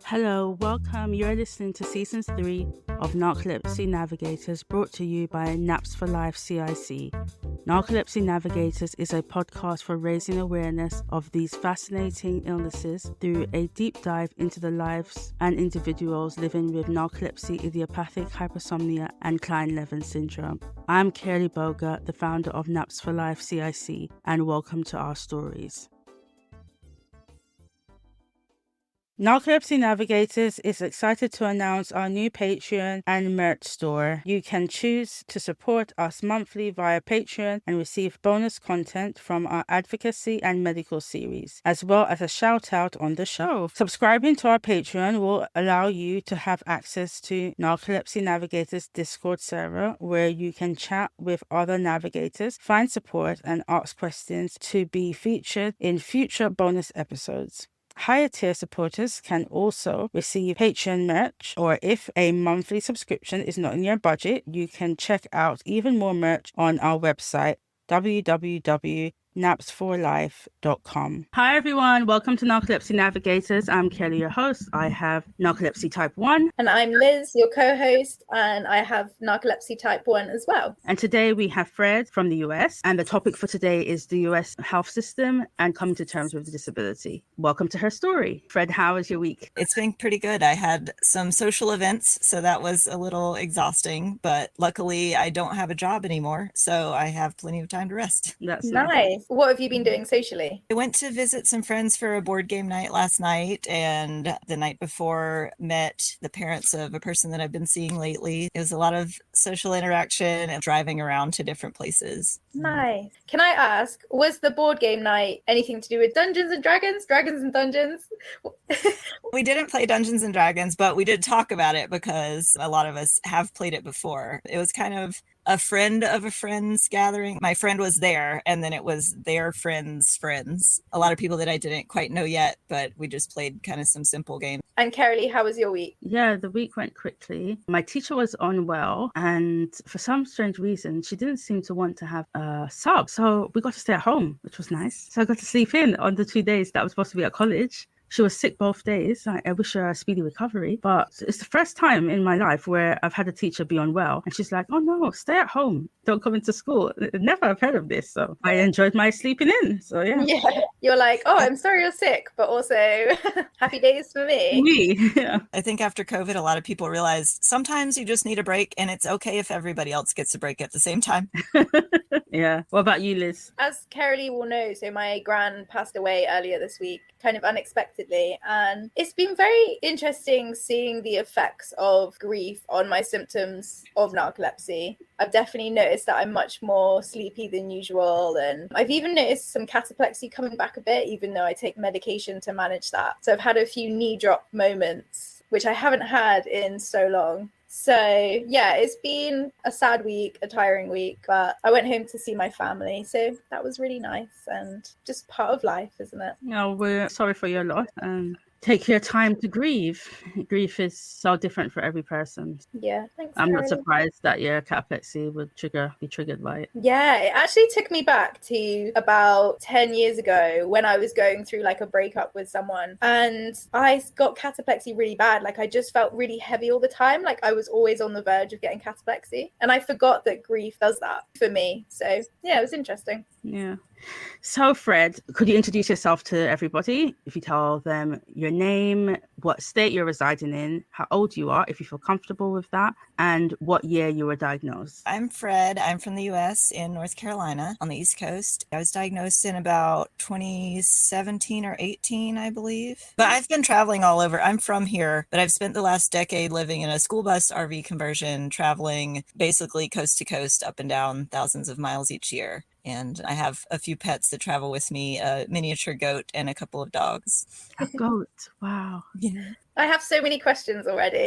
Hello, welcome. You're listening to Season 3 of Narcolepsy Navigators, brought to you by Naps for Life CIC. Narcolepsy Navigators is a podcast for raising awareness of these fascinating illnesses through a deep dive into the lives and individuals living with narcolepsy, idiopathic hypersomnia, and Klein-Levin syndrome. I'm Kerly, the founder of Naps for Life CIC, and welcome to our stories. Narcolepsy Navigators is excited to announce our new Patreon and merch store. You can choose to support us monthly via Patreon and receive bonus content from our advocacy and medical series, as well as a shout out on the show. Subscribing to our Patreon will allow you to have access to Narcolepsy Navigators Discord server, where you can chat with other navigators, find support, and ask questions to be featured in future bonus episodes. Higher tier supporters can also receive Patreon merch, or if a monthly subscription is not in your budget, you can check out even more merch on our website, www.napsforlife.com. Hi everyone, welcome to Narcolepsy Navigators. I'm Kerly, your host. I have narcolepsy type 1. And I'm Liz, your co-host, and I have narcolepsy type 1 as well. And today we have Fred from the US, and the topic for today is the US health system and coming to terms with disability. Welcome to her story. Fred, how was your week? It's been pretty good. I had some social events, so that was a little exhausting, but luckily I don't have a job anymore, so I have plenty of time to rest. That's nice. What have you been doing socially? I went to visit some friends for a board game night last night, and the night before met the parents of a person that I've been seeing lately. It was a lot of social interaction and driving around to different places. Nice. Can I ask, was the board game night anything to do with Dungeons and Dragons? Dragons and Dungeons? We didn't play Dungeons and Dragons, but we did talk about it because a lot of us have played it before. It was kind of a friend of a friend's gathering. My friend was there, and then it was their friends' friends. A lot of people that I didn't quite know yet, but we just played kind of some simple games. And Kerly, how was your week? Yeah, the week went quickly. My teacher was unwell, and for some strange reason, she didn't seem to want to have a sub. So we got to stay at home, which was nice. So I got to sleep in on the 2 days that I was supposed to be at college. She was sick both days. I wish her a speedy recovery. But it's the first time in my life where I've had a teacher be unwell. And she's like, oh no, stay at home. Don't come into school. Never have heard of this. So I enjoyed my sleeping in. So yeah. Yeah. You're like, oh, I'm sorry you're sick, but also happy days for me. Yeah. I think after COVID, a lot of people realized sometimes you just need a break, and it's okay if everybody else gets a break at the same time. Yeah. What about you, Liz? As Kerly will know, so my gran passed away earlier this week, kind of unexpectedly. And it's been very interesting seeing the effects of grief on my symptoms of narcolepsy. I've definitely noticed that I'm much more sleepy than usual. And I've even noticed some cataplexy coming back a bit, even though I take medication to manage that. So I've had a few knee drop moments, which I haven't had in so long. So yeah, it's been a sad week, a tiring week, but I went home to see my family. So that was really nice and just part of life, isn't it? No, we're sorry for your loss. Take your time to grieve. Grief is so different for every person. Yeah, thanks. I'm Kerly. not surprised that your cataplexy would be triggered by it. Yeah, it actually took me back to about 10 years ago when I was going through like a breakup with someone, and I got cataplexy really bad. Like I just felt really heavy all the time. Like I was always on the verge of getting cataplexy, and I forgot that grief does that for me. So yeah, it was interesting. Yeah. So Fred, could you introduce yourself to everybody? If you tell them your name, what state you're residing in, how old you are, if you feel comfortable with that, and what year you were diagnosed. I'm Fred. I'm from the US in North Carolina on the East Coast. I was diagnosed in about 2017 or 18, I believe. But I've been traveling all over. I'm from here, but I've spent the last decade living in a school bus RV conversion, traveling basically coast to coast, up and down thousands of miles each year. And I have a few pets that travel with me, a miniature goat and a couple of dogs. A goat. Wow. Yeah. I have so many questions already.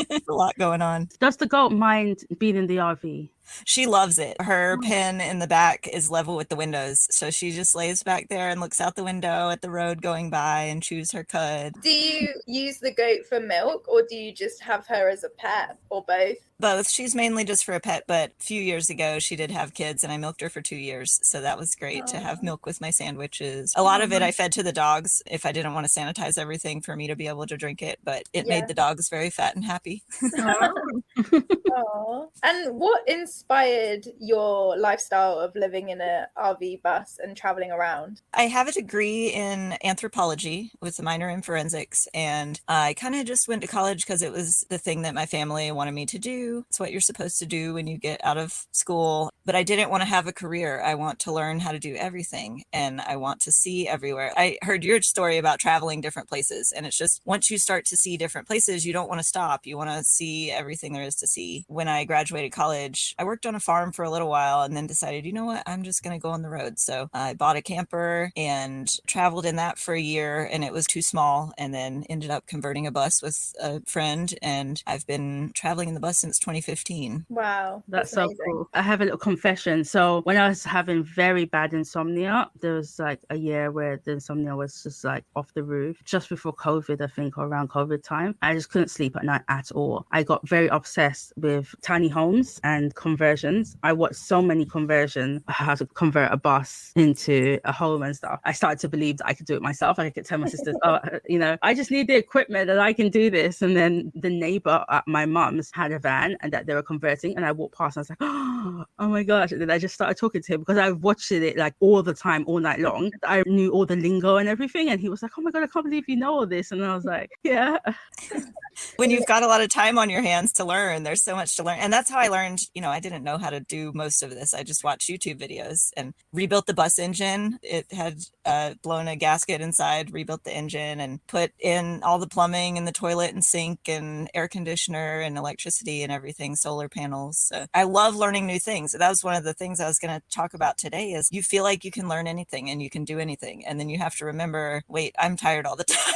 There's a lot going on. Does the goat mind being in the RV? She loves it. Her pen in the back is level with the windows. So she just lays back there and looks out the window at the road going by and chews her cud. Do you use the goat for milk, or do you just have her as a pet, or both? Both. She's mainly just for a pet, but a few years ago she did have kids and I milked her for 2 years. So that was great to have milk with my sandwiches. A lot of it I fed to the dogs if I didn't want to sanitize everything for me to be able to drink it, but it made the dogs very fat and happy. Aww. And what inspired your lifestyle of living in a RV bus and traveling around? I have a degree in anthropology with a minor in forensics, and I kind of just went to college because it was the thing that my family wanted me to do. It's what you're supposed to do when you get out of school. But I didn't want to have a career. I want to learn how to do everything, and I want to see everywhere. I heard your story about traveling different places, and it's just once you start to see different places, you don't want to stop. You want to see everything there is to see. When I graduated college, I worked on a farm for a little while and then decided, you know what, I'm just going to go on the road. So I bought a camper and traveled in that for a year, and it was too small, and then ended up converting a bus with a friend, and I've been traveling in the bus since 2015. Wow. That's so cool. I have a little confession. So when I was having very bad insomnia, there was like a year where the insomnia was just like off the roof. Just before COVID, I think, or around COVID time, I just couldn't sleep at night at all. I got very obsessed with tiny homes and conversions. I watched so many conversions, how to convert a bus into a home and stuff. I started to believe that I could do it myself. I could tell my sisters, I just need the equipment that I can do this. And then the neighbor at my mum's had a van and that they were converting, and I walked past and I was like, oh my gosh. And then I just started talking to him because I watched it like all the time, all night long. I knew all the lingo and everything. And he was like, oh my God, I can't believe you know all this. And I was like, yeah. When you've got a lot of time on your hands to learn, there's so much to learn. And that's how I learned, I didn't know how to do most of this. I just watched YouTube videos and rebuilt the bus engine. It had blown a gasket inside, rebuilt the engine and put in all the plumbing and the toilet and sink and air conditioner and electricity and everything, solar panels. So I love learning new things. That was one of the things I was going to talk about today is you feel like you can learn anything and you can do anything. And then you have to remember, wait, I'm tired all the time.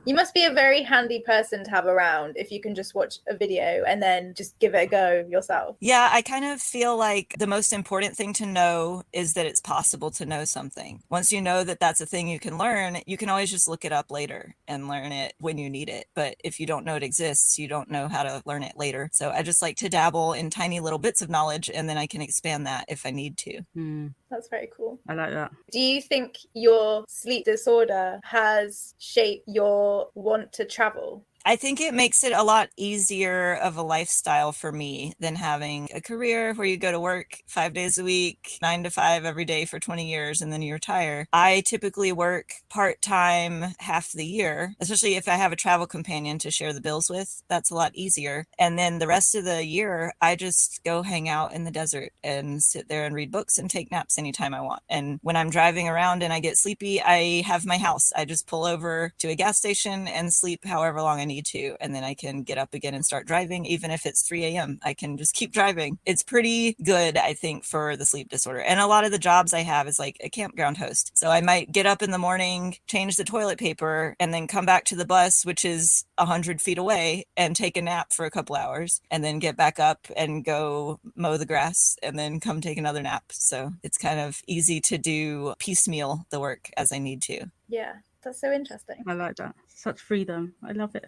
You must be a very handy person to have around if you can just watch a video and then just give it a go yourself. Yeah, I kind of feel like the most important thing to know is that it's possible to know something. Once you know that that's a thing you can learn, you can always just look it up later and learn it when you need it. But if you don't know it exists, you don't know how to learn it later. So I just like to dabble in tiny little bits of knowledge, and then I can expand that if I need to. That's very cool. I like that. Do you think your sleep disorder has shaped your want to travel? I think it makes it a lot easier of a lifestyle for me than having a career where you go to work 5 days a week, 9 to 5 every day for 20 years, and then you retire. I typically work part-time half the year, especially if I have a travel companion to share the bills with. That's a lot easier. And then the rest of the year, I just go hang out in the desert and sit there and read books and take naps anytime I want. And when I'm driving around and I get sleepy, I have my house. I just pull over to a gas station and sleep however long I need to, and then I can get up again and start driving. Even if it's 3 a.m., I can just keep driving. It's pretty good, I think, for the sleep disorder. And a lot of the jobs I have is like a campground host. So I might get up in the morning, change the toilet paper, and then come back to the bus, which is 100 feet away, and take a nap for a couple hours, and then get back up and go mow the grass, and then come take another nap. So it's kind of easy to do piecemeal the work as I need to. Yeah, that's so interesting. I like that. Such freedom. I love it.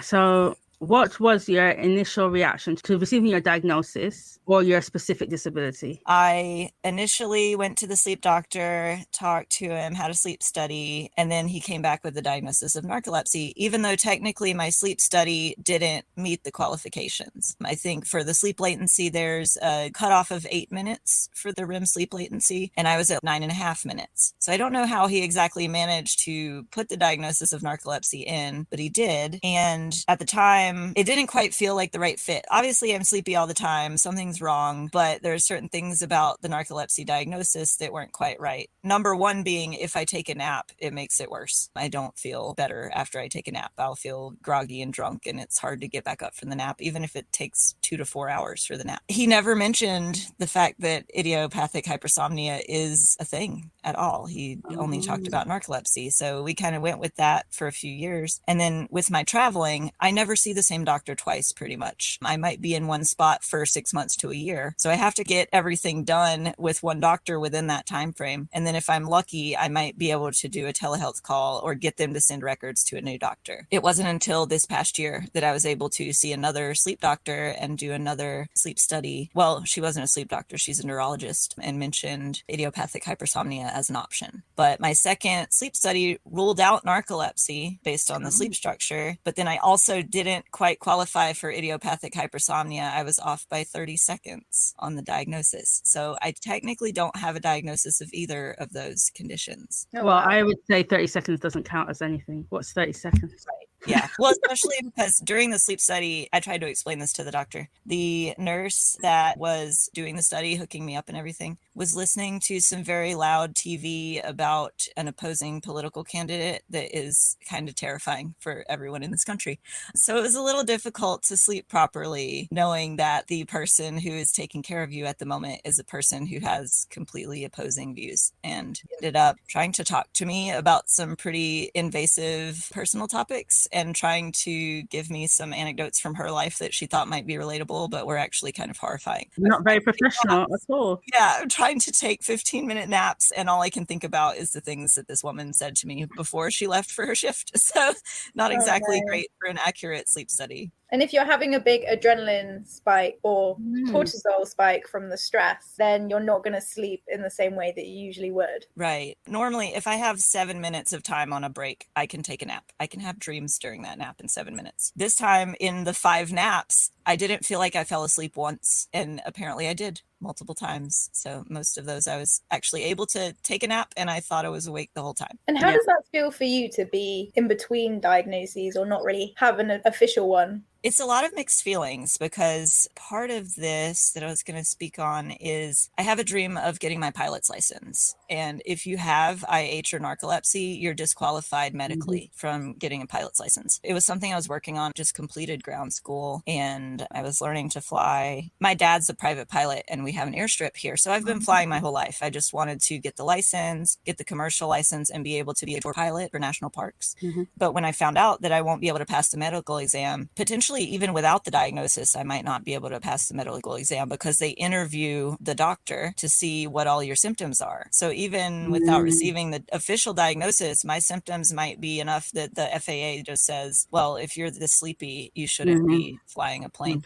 So what was your initial reaction to receiving your diagnosis or your specific disability? I initially went to the sleep doctor, talked to him, had a sleep study, and then he came back with the diagnosis of narcolepsy, even though technically my sleep study didn't meet the qualifications. I think for the sleep latency, there's a cutoff of 8 minutes for the REM sleep latency, and I was at 9.5 minutes. So I don't know how he exactly managed to put the diagnosis of narcolepsy in, but he did. And at the time, time, it didn't quite feel like the right fit. Obviously, I'm sleepy all the time. Something's wrong, but there are certain things about the narcolepsy diagnosis that weren't quite right. Number one being, if I take a nap, it makes it worse. I don't feel better after I take a nap. I'll feel groggy and drunk, and it's hard to get back up from the nap, even if it takes 2 to 4 hours for the nap. He never mentioned the fact that idiopathic hypersomnia is a thing at all. He only talked about narcolepsy. So we kind of went with that for a few years. And then with my traveling, I never see the same doctor twice, pretty much. I might be in one spot for 6 months to a year. So I have to get everything done with one doctor within that time frame. And then if I'm lucky, I might be able to do a telehealth call or get them to send records to a new doctor. It wasn't until this past year that I was able to see another sleep doctor and do another sleep study. Well, she wasn't a sleep doctor, she's a neurologist, and mentioned idiopathic hypersomnia as an option. But my second sleep study ruled out narcolepsy based on the sleep structure. But then I also didn't quite qualify for idiopathic hypersomnia. I was off by 30 seconds on the diagnosis. So I technically don't have a diagnosis of either of those conditions. Well, I would say 30 seconds doesn't count as anything. What's 30 seconds? Right. Yeah. Well, especially because during the sleep study, I tried to explain this to the doctor. The nurse that was doing the study, hooking me up and everything, was listening to some very loud TV about an opposing political candidate that is kind of terrifying for everyone in this country. So it was a little difficult to sleep properly, knowing that the person who is taking care of you at the moment is a person who has completely opposing views, and ended up trying to talk to me about some pretty invasive personal topics and trying to give me some anecdotes from her life that she thought might be relatable, but were actually kind of horrifying. Not very professional at all. Yeah, I'm trying to take 15-minute naps, and all I can think about is the things that this woman said to me before she left for her shift. So not exactly great for an accurate sleep study. And if you're having a big adrenaline spike or cortisol spike from the stress, then you're not going to sleep in the same way that you usually would. Right. Normally, if I have 7 minutes of time on a break, I can take a nap. I can have dreams during that nap in 7 minutes. This time in the 5 naps, I didn't feel like I fell asleep once, and apparently I did multiple times. So most of those I was actually able to take a nap, and I thought I was awake the whole time. And how does that feel for you to be in between diagnoses or not really have an official one? It's a lot of mixed feelings, because part of this that I was going to speak on is I have a dream of getting my pilot's license. And if you have IH or narcolepsy, you're disqualified medically from getting a pilot's license. It was something I was working on, just completed ground school, and I was learning to fly. My dad's a private pilot, and we have an airstrip here. So I've been flying my whole life. I just wanted to get the license, get the commercial license, and be able to be a tour pilot for national parks. But when I found out that I won't be able to pass the medical exam, potentially even without the diagnosis, I might not be able to pass the medical exam, because they interview the doctor to see what all your symptoms are. So even without receiving the official diagnosis, my symptoms might be enough that the FAA just says, well, if you're this sleepy, you shouldn't be flying a plane.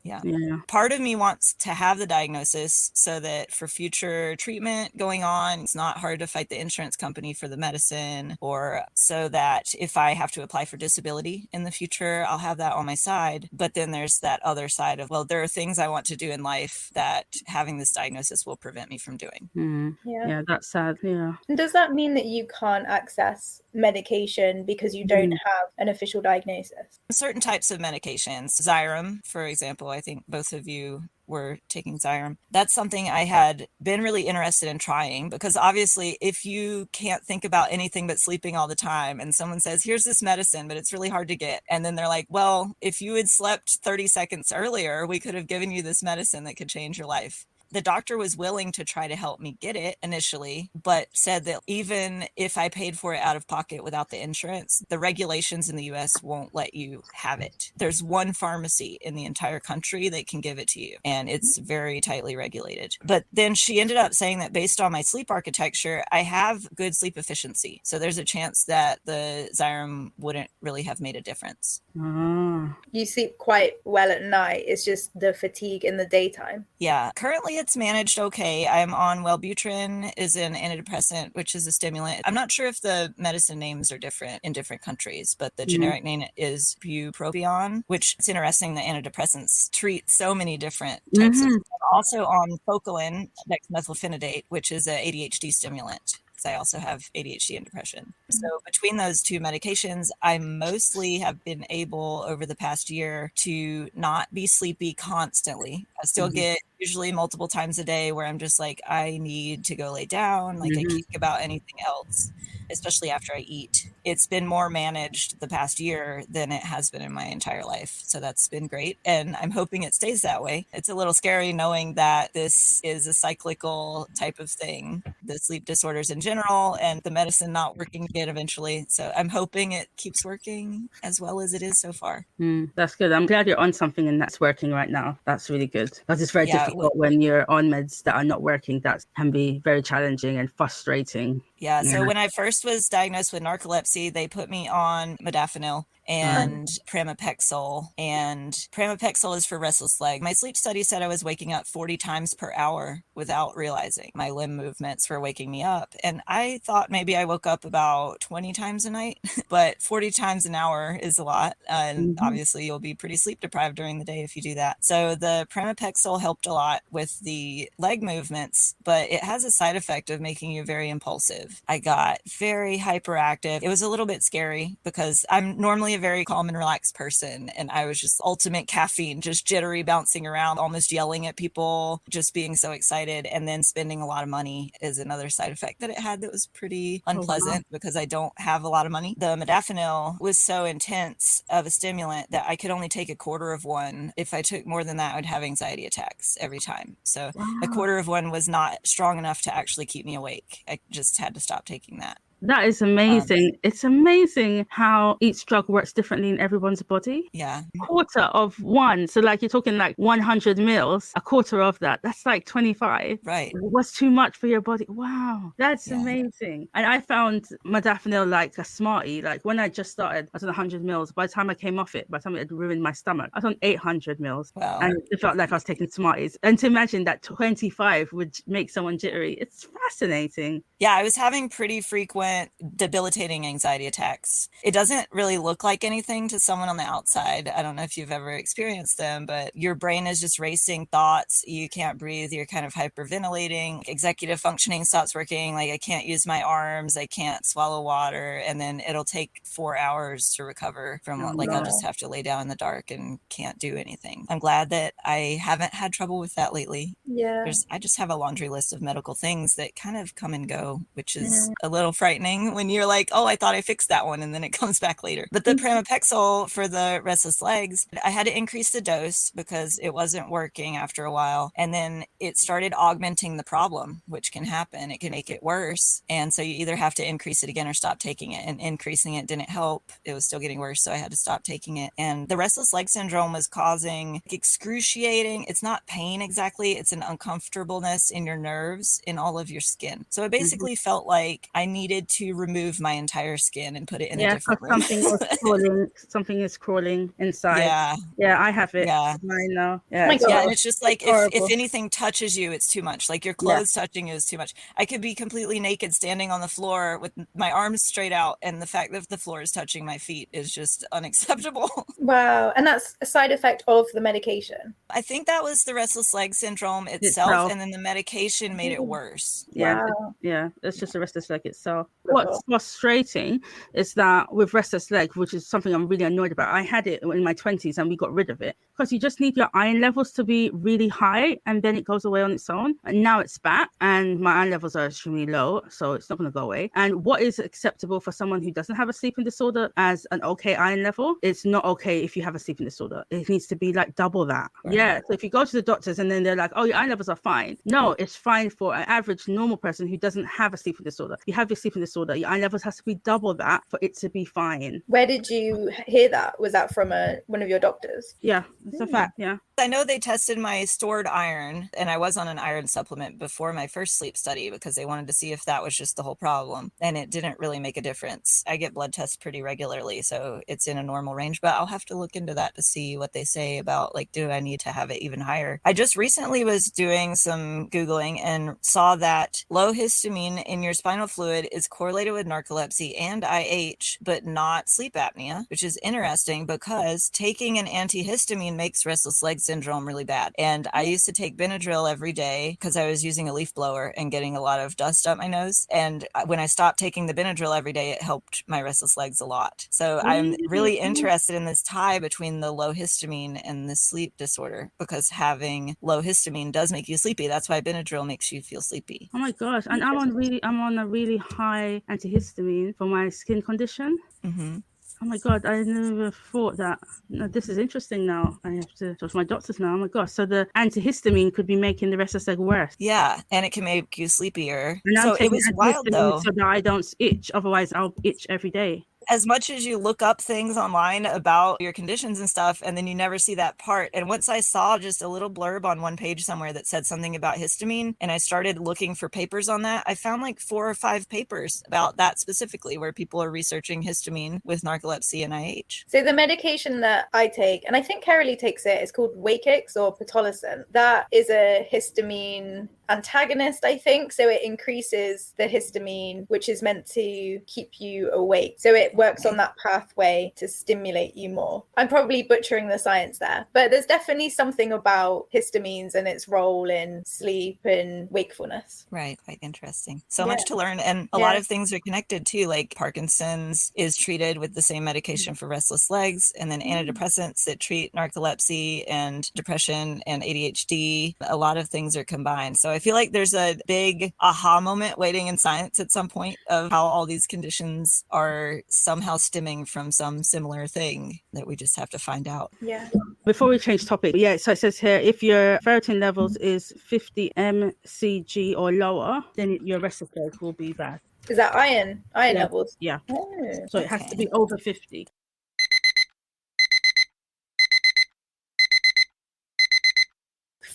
Yeah. Part of me wants to have the diagnosis so that for future treatment going on, it's not hard to fight the insurance company for the medicine, or so that if I have to apply for disability in the future, I'll have that on my side. But then there's that other side of, well, there are things I want to do in life that having this diagnosis will prevent me from doing. Yeah, that's sad. Yeah. And does that mean that you can't access medication because you don't have an official diagnosis? Certain types of medications, Xyrem, for example, I think both of you were taking Xyrem. That's something I had been really interested in trying, because obviously if you can't think about anything but sleeping all the time, and someone says, here's this medicine, but it's really hard to get. And then they're like, well, if you had slept 30 seconds earlier, we could have given you this medicine that could change your life. The doctor was willing to try to help me get it initially, but said that even if I paid for it out of pocket without the insurance, the regulations in the US won't let you have it. There's one pharmacy in the entire country that can give it to you, and it's very tightly regulated. But then she ended up saying that based on my sleep architecture, I have good sleep efficiency. So there's a chance that the Xyrem wouldn't really have made a difference. You sleep quite well at night. It's just the fatigue in the daytime. Yeah. Currently it's managed okay. I'm on Wellbutrin, is an antidepressant, which is a stimulant. I'm not sure if the medicine names are different in different countries, but the generic name is bupropion, which it's interesting that antidepressants treat so many different types of. I'm also on Focalin, dexmethylphenidate, which is a ADHD stimulant. because I also have ADHD and depression. So between those two medications, I mostly have been able over the past year to not be sleepy constantly. I still get usually multiple times a day where I'm just like, I need to go lay down. Like I can't think about anything else, especially after I eat. It's been more managed the past year than it has been in my entire life. So that's been great. And I'm hoping it stays that way. It's a little scary knowing that this is a cyclical type of thing, the sleep disorders in general, and the medicine not working again eventually. So I'm hoping it keeps working as well as it is so far. That's good. I'm glad you're on something and that's working right now. That's really good. Because it's very difficult when you're on meds that are not working. That can be very challenging and frustrating. Yeah. So when I first was diagnosed with narcolepsy, they put me on modafinil and pramipexole. And pramipexole is for restless leg. My sleep study said I was waking up 40 times per hour without realizing my limb movements were waking me up. And I thought maybe I woke up about 20 times a night, but 40 times an hour is a lot. And obviously you'll be pretty sleep deprived during the day if you do that. So the pramipexole helped a lot with the leg movements, but it has a side effect of making you very impulsive. I got very hyperactive. It was a little bit scary because I'm normally a very calm and relaxed person. And I was just ultimate caffeine, just jittery, bouncing around, almost yelling at people, just being so excited. And then spending a lot of money is another side effect that it had that was pretty unpleasant because I don't have a lot of money. The modafinil was so intense of a stimulant that I could only take a quarter of one. If I took more than that, I would have anxiety attacks every time. So a quarter of one was not strong enough to actually keep me awake. I just had to stop taking that. That is amazing. It's amazing how each drug works differently in everyone's body. Yeah. Quarter of one. So like you're talking like 100 mils, a quarter of that. That's like 25. Right. What's too much for your body? Wow. That's amazing. And I found modafinil like a smartie. Like when I just started, I was on 100 mils. By the time I came off it, by the time it had ruined my stomach, I was on 800 mils. Wow. And it felt like I was taking smarties. And to imagine that 25 would make someone jittery, it's fascinating. Yeah, I was having pretty frequent debilitating anxiety attacks. It doesn't really look like anything to someone on the outside. I don't know if you've ever experienced them, but your brain is just racing thoughts. You can't breathe. You're kind of hyperventilating. Executive functioning stops working. Like I can't use my arms. I can't swallow water. And then it'll take 4 hours to recover from I'll just have to lay down in the dark and can't do anything. I'm glad that I haven't had trouble with that lately. Yeah. I just have a laundry list of medical things that kind of come and go, which is a little frightening when you're like, oh, I thought I fixed that one, and then it comes back later. But the pramipexole for the restless legs, I had to increase the dose because it wasn't working after a while. And then it started augmenting the problem, which can happen. It can make it worse. And so you either have to increase it again or stop taking it. And increasing it didn't help. It was still getting worse. So I had to stop taking it. And the restless leg syndrome was causing excruciating, it's not pain exactly, it's an uncomfortableness in your nerves in all of your skin. So it basically felt like I needed to remove my entire skin and put it in a different room. Something is crawling inside. Yeah, I have it. Yeah. I know. Yeah, and it's just like if anything touches you, it's too much. Like your clothes touching you is too much. I could be completely naked standing on the floor with my arms straight out, and the fact that the floor is touching my feet is just unacceptable. Wow. And that's a side effect of the medication. I think that was the restless leg syndrome itself. And then the medication made it worse. Yeah. Yeah. It's just the restless leg itself. What's frustrating is that with restless leg, which is something I'm really annoyed about, I had it in my 20s and we got rid of it because you just need your iron levels to be really high and then it goes away on its own. And now it's back and my iron levels are extremely low, so it's not going to go away. And what is acceptable for someone who doesn't have a sleeping disorder as an okay iron level, it's not okay if you have a sleeping disorder. It needs to be like double that. Right. Yeah. So if you go to the doctors and then they're like, oh, your iron levels are fine. No, it's fine for an average normal person who doesn't have a sleeping disorder. If you have your sleeping disorder, your iron levels has to be double that for it to be fine. Where did you hear that? Was that from one of your doctors? Yeah, it's a fact. Yeah. I know they tested my stored iron, and I was on an iron supplement before my first sleep study because they wanted to see if that was just the whole problem, and it didn't really make a difference. I get blood tests pretty regularly, so it's in a normal range, but I'll have to look into that to see what they say about, like, do I need to have it even higher? I just recently was doing some Googling and saw that low histamine in your spinal fluid is correlated with narcolepsy and IH, but not sleep apnea, which is interesting because taking an antihistamine makes restless leg syndrome really bad. And I used to take Benadryl every day because I was using a leaf blower and getting a lot of dust up my nose. And when I stopped taking the Benadryl every day, it helped my restless legs a lot. So I'm really interested in this tie between the low histamine and the sleep disorder, because having low histamine does make you sleepy. That's why Benadryl makes you feel sleepy. Oh my gosh. And I'm on a really high antihistamine for my skin condition. Mm-hmm. Oh my God, I never thought that. No, this is interesting now. I have to talk to my doctors now. Oh my gosh. So the antihistamine could be making the restless leg worse. Yeah, and it can make you sleepier. And So I'm it was wild though. so that I don't itch. Otherwise, I'll itch every day. As much as you look up things online about your conditions and stuff, and then you never see that part. And once I saw just a little blurb on one page somewhere that said something about histamine, and I started looking for papers on that, I found like 4 or 5 papers about that specifically, where people are researching histamine with narcolepsy and IH. So the medication that I take, and I think Kerly takes it, is called Wakix or pitolisant. That is a histamine antagonist, I think. So it increases the histamine, which is meant to keep you awake. So it works on that pathway to stimulate you more. I'm probably butchering the science there, but there's definitely something about histamines and its role in sleep and wakefulness. Right, quite interesting. So much to learn, and a lot of things are connected too, like Parkinson's is treated with the same medication for restless legs, and then antidepressants that treat narcolepsy and depression and ADHD. A lot of things are combined. So I feel like there's a big aha moment waiting in science at some point of how all these conditions are somehow stemming from some similar thing that we just have to find out. Yeah. Before we change topic, so it says here, if your ferritin levels is 50 mcg or lower, then your restless leg will be bad. Is that iron levels? Yeah. Oh, so it has to be over 50.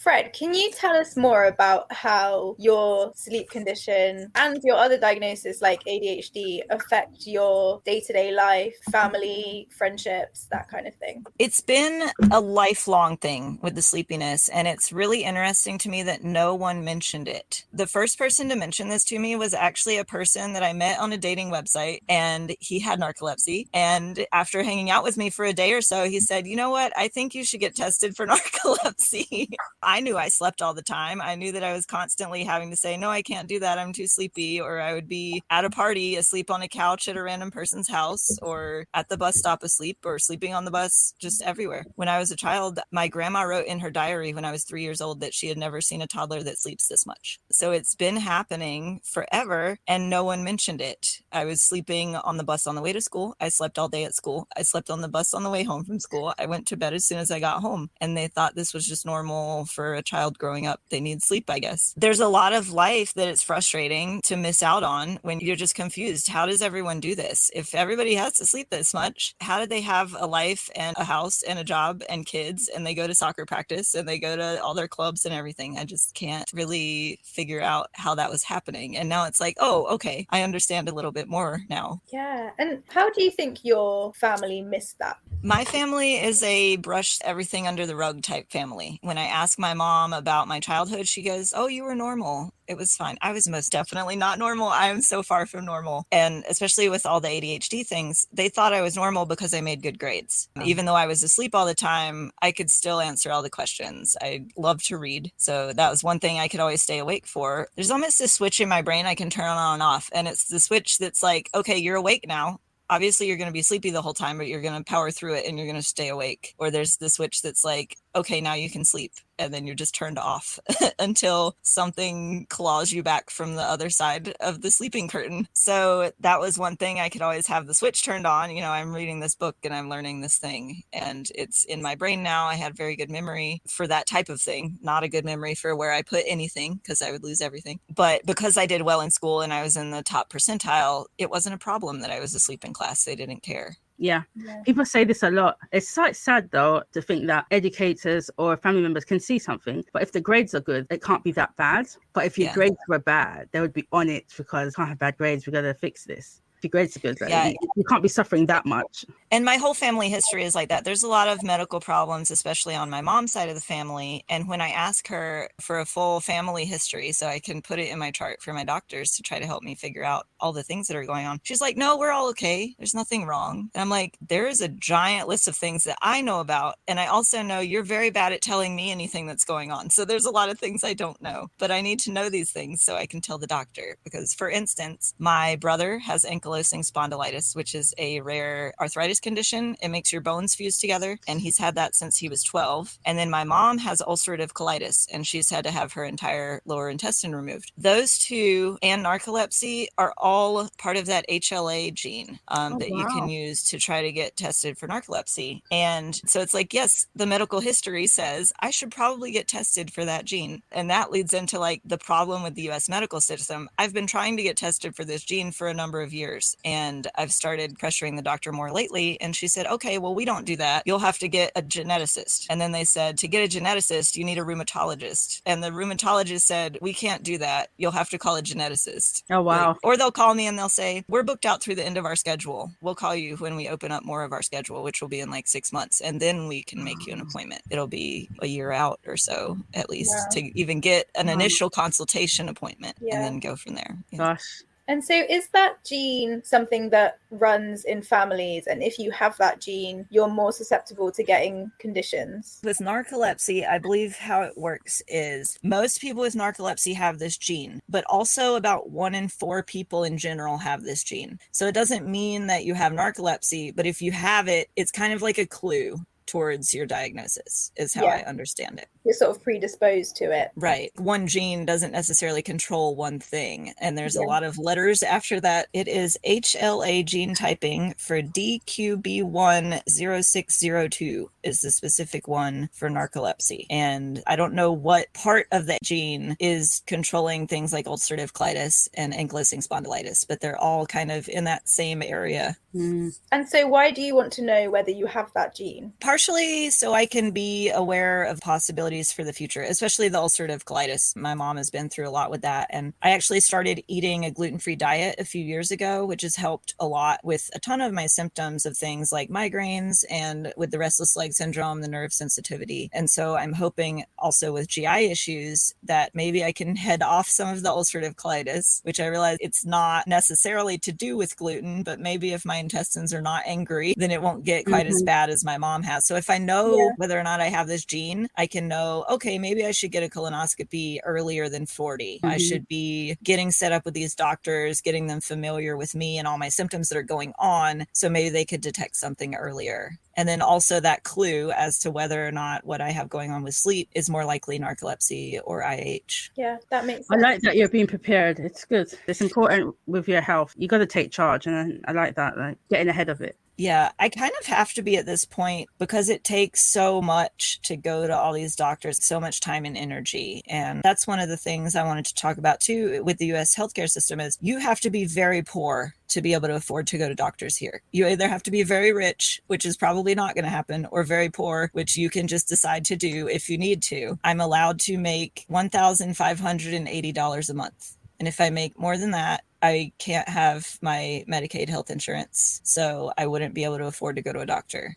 Fred, can you tell us more about how your sleep condition and your other diagnosis like ADHD affect your day-to-day life, family, friendships, that kind of thing? It's been a lifelong thing with the sleepiness, and it's really interesting to me that no one mentioned it. The first person to mention this to me was actually a person that I met on a dating website, and he had narcolepsy. And after hanging out with me for a day or so, he said, "You know what? I think you should get tested for narcolepsy." I knew I slept all the time. I knew that I was constantly having to say, "No, I can't do that. I'm too sleepy." Or I would be at a party asleep on a couch at a random person's house, or at the bus stop asleep, or sleeping on the bus, just everywhere. When I was a child, my grandma wrote in her diary when I was 3 years old that she had never seen a toddler that sleeps this much. So it's been happening forever, and no one mentioned it. I was sleeping on the bus on the way to school. I slept all day at school. I slept on the bus on the way home from school. I went to bed as soon as I got home, and they thought this was just normal for a child growing up. They need sleep, I guess. There's a lot of life that it's frustrating to miss out on when you're just confused. How does everyone do this? If everybody has to sleep this much, how did they have a life and a house and a job and kids, and they go to soccer practice and they go to all their clubs and everything? I just can't really figure out how that was happening. And now it's like, oh, okay, I understand a little bit more now. Yeah. And how do you think your family missed that? My family is a brush everything under the rug type family. When I ask my mom about my childhood, she goes, "Oh, you were normal. It was fine." I was most definitely not normal. I am so far from normal. And especially with all the ADHD things, they thought I was normal because I made good grades. Even though I was asleep all the time, I could still answer all the questions. I love to read. So that was one thing I could always stay awake for. There's almost a switch in my brain I can turn on and off. And it's the switch that's like, okay, you're awake now. Obviously, you're going to be sleepy the whole time, but you're going to power through it and you're going to stay awake. Or there's the switch that's like, okay, now you can sleep. And then you're just turned off until something claws you back from the other side of the sleeping curtain. So that was one thing I could always have the switch turned on. You know, I'm reading this book and I'm learning this thing and it's in my brain now. I had very good memory for that type of thing, not a good memory for where I put anything because I would lose everything. But because I did well in school and I was in the top percentile, it wasn't a problem that I was asleep in class. They didn't care. Yeah. People say this a lot. It's quite sad, though, to think that educators or family members can see something, but if the grades are good, it can't be that bad. But if your grades were bad, they would be on it because can't have bad grades. We've got to fix this. If your grades are good, right? You can't be suffering that much. And my whole family history is like that. There's a lot of medical problems, especially on my mom's side of the family. And when I ask her for a full family history so I can put it in my chart for my doctors to try to help me figure out all the things that are going on, she's like, no, we're all okay. There's nothing wrong. And I'm like, there is a giant list of things that I know about. And I also know you're very bad at telling me anything that's going on. So there's a lot of things I don't know, but I need to know these things so I can tell the doctor. Because, for instance, my brother has ankylosing spondylitis, which is a rare arthritis condition. It makes your bones fuse together, and he's had that since he was 12. And then my mom has ulcerative colitis, and she's had to have her entire lower intestine removed. Those two and narcolepsy are all part of that HLA gene that you can use to try to get tested for narcolepsy. And so it's like, yes, the medical history says I should probably get tested for that gene. And that leads into like the problem with the US medical system. I've been trying to get tested for this gene for a number of years, and I've started pressuring the doctor more lately. And she said, okay, well, we don't do that. You'll have to get a geneticist. And then they said, to get a geneticist, you need a rheumatologist. And the rheumatologist said, we can't do that. You'll have to call a geneticist. Oh, wow. Like, or they'll call me and they'll say, we're booked out through the end of our schedule. We'll call you when we open up more of our schedule, which will be in like 6 months. And then we can make you an appointment. It'll be a year out or so, at least, to even get an initial consultation appointment and then go from there. Yeah. Gosh. And so is that gene something that runs in families? And if you have that gene, you're more susceptible to getting conditions? With narcolepsy, I believe how it works is most people with narcolepsy have this gene, but also about 1 in 4 people in general have this gene. So it doesn't mean that you have narcolepsy, but if you have it, it's kind of like a clue towards your diagnosis is how I understand it. You're sort of predisposed to it. Right. One gene doesn't necessarily control one thing. And there's a lot of letters after that. It is HLA gene typing for DQB10602 is the specific one for narcolepsy. And I don't know what part of that gene is controlling things like ulcerative colitis and ankylosing spondylitis, but they're all kind of in that same area. And so why do you want to know whether you have that gene? Partially so I can be aware of possibilities for the future, especially the ulcerative colitis. My mom has been through a lot with that. And I actually started eating a gluten-free diet a few years ago, which has helped a lot with a ton of my symptoms of things like migraines and with the restless leg syndrome, the nerve sensitivity. And so I'm hoping also with GI issues that maybe I can head off some of the ulcerative colitis, which I realize it's not necessarily to do with gluten, but maybe if my intestines are not angry, then it won't get quite as bad as my mom has. So if I know whether or not I have this gene, I can know, okay, maybe I should get a colonoscopy earlier than 40. I should be getting set up with these doctors, getting them familiar with me and all my symptoms that are going on. So maybe they could detect something earlier. And then also that clue as to whether or not what I have going on with sleep is more likely narcolepsy or IH. Yeah, that makes sense. I like that you're being prepared. It's good. It's important with your health. You got to take charge. And I like that, like getting ahead of it. Yeah, I kind of have to be at this point because it takes so much to go to all these doctors, so much time and energy. And that's one of the things I wanted to talk about too with the US healthcare system is you have to be very poor to be able to afford to go to doctors here. You either have to be very rich, which is probably not going to happen, or very poor, which you can just decide to do if you need to. I'm allowed to make $1,580 a month. And if I make more than that, I can't have my Medicaid health insurance, so I wouldn't be able to afford to go to a doctor.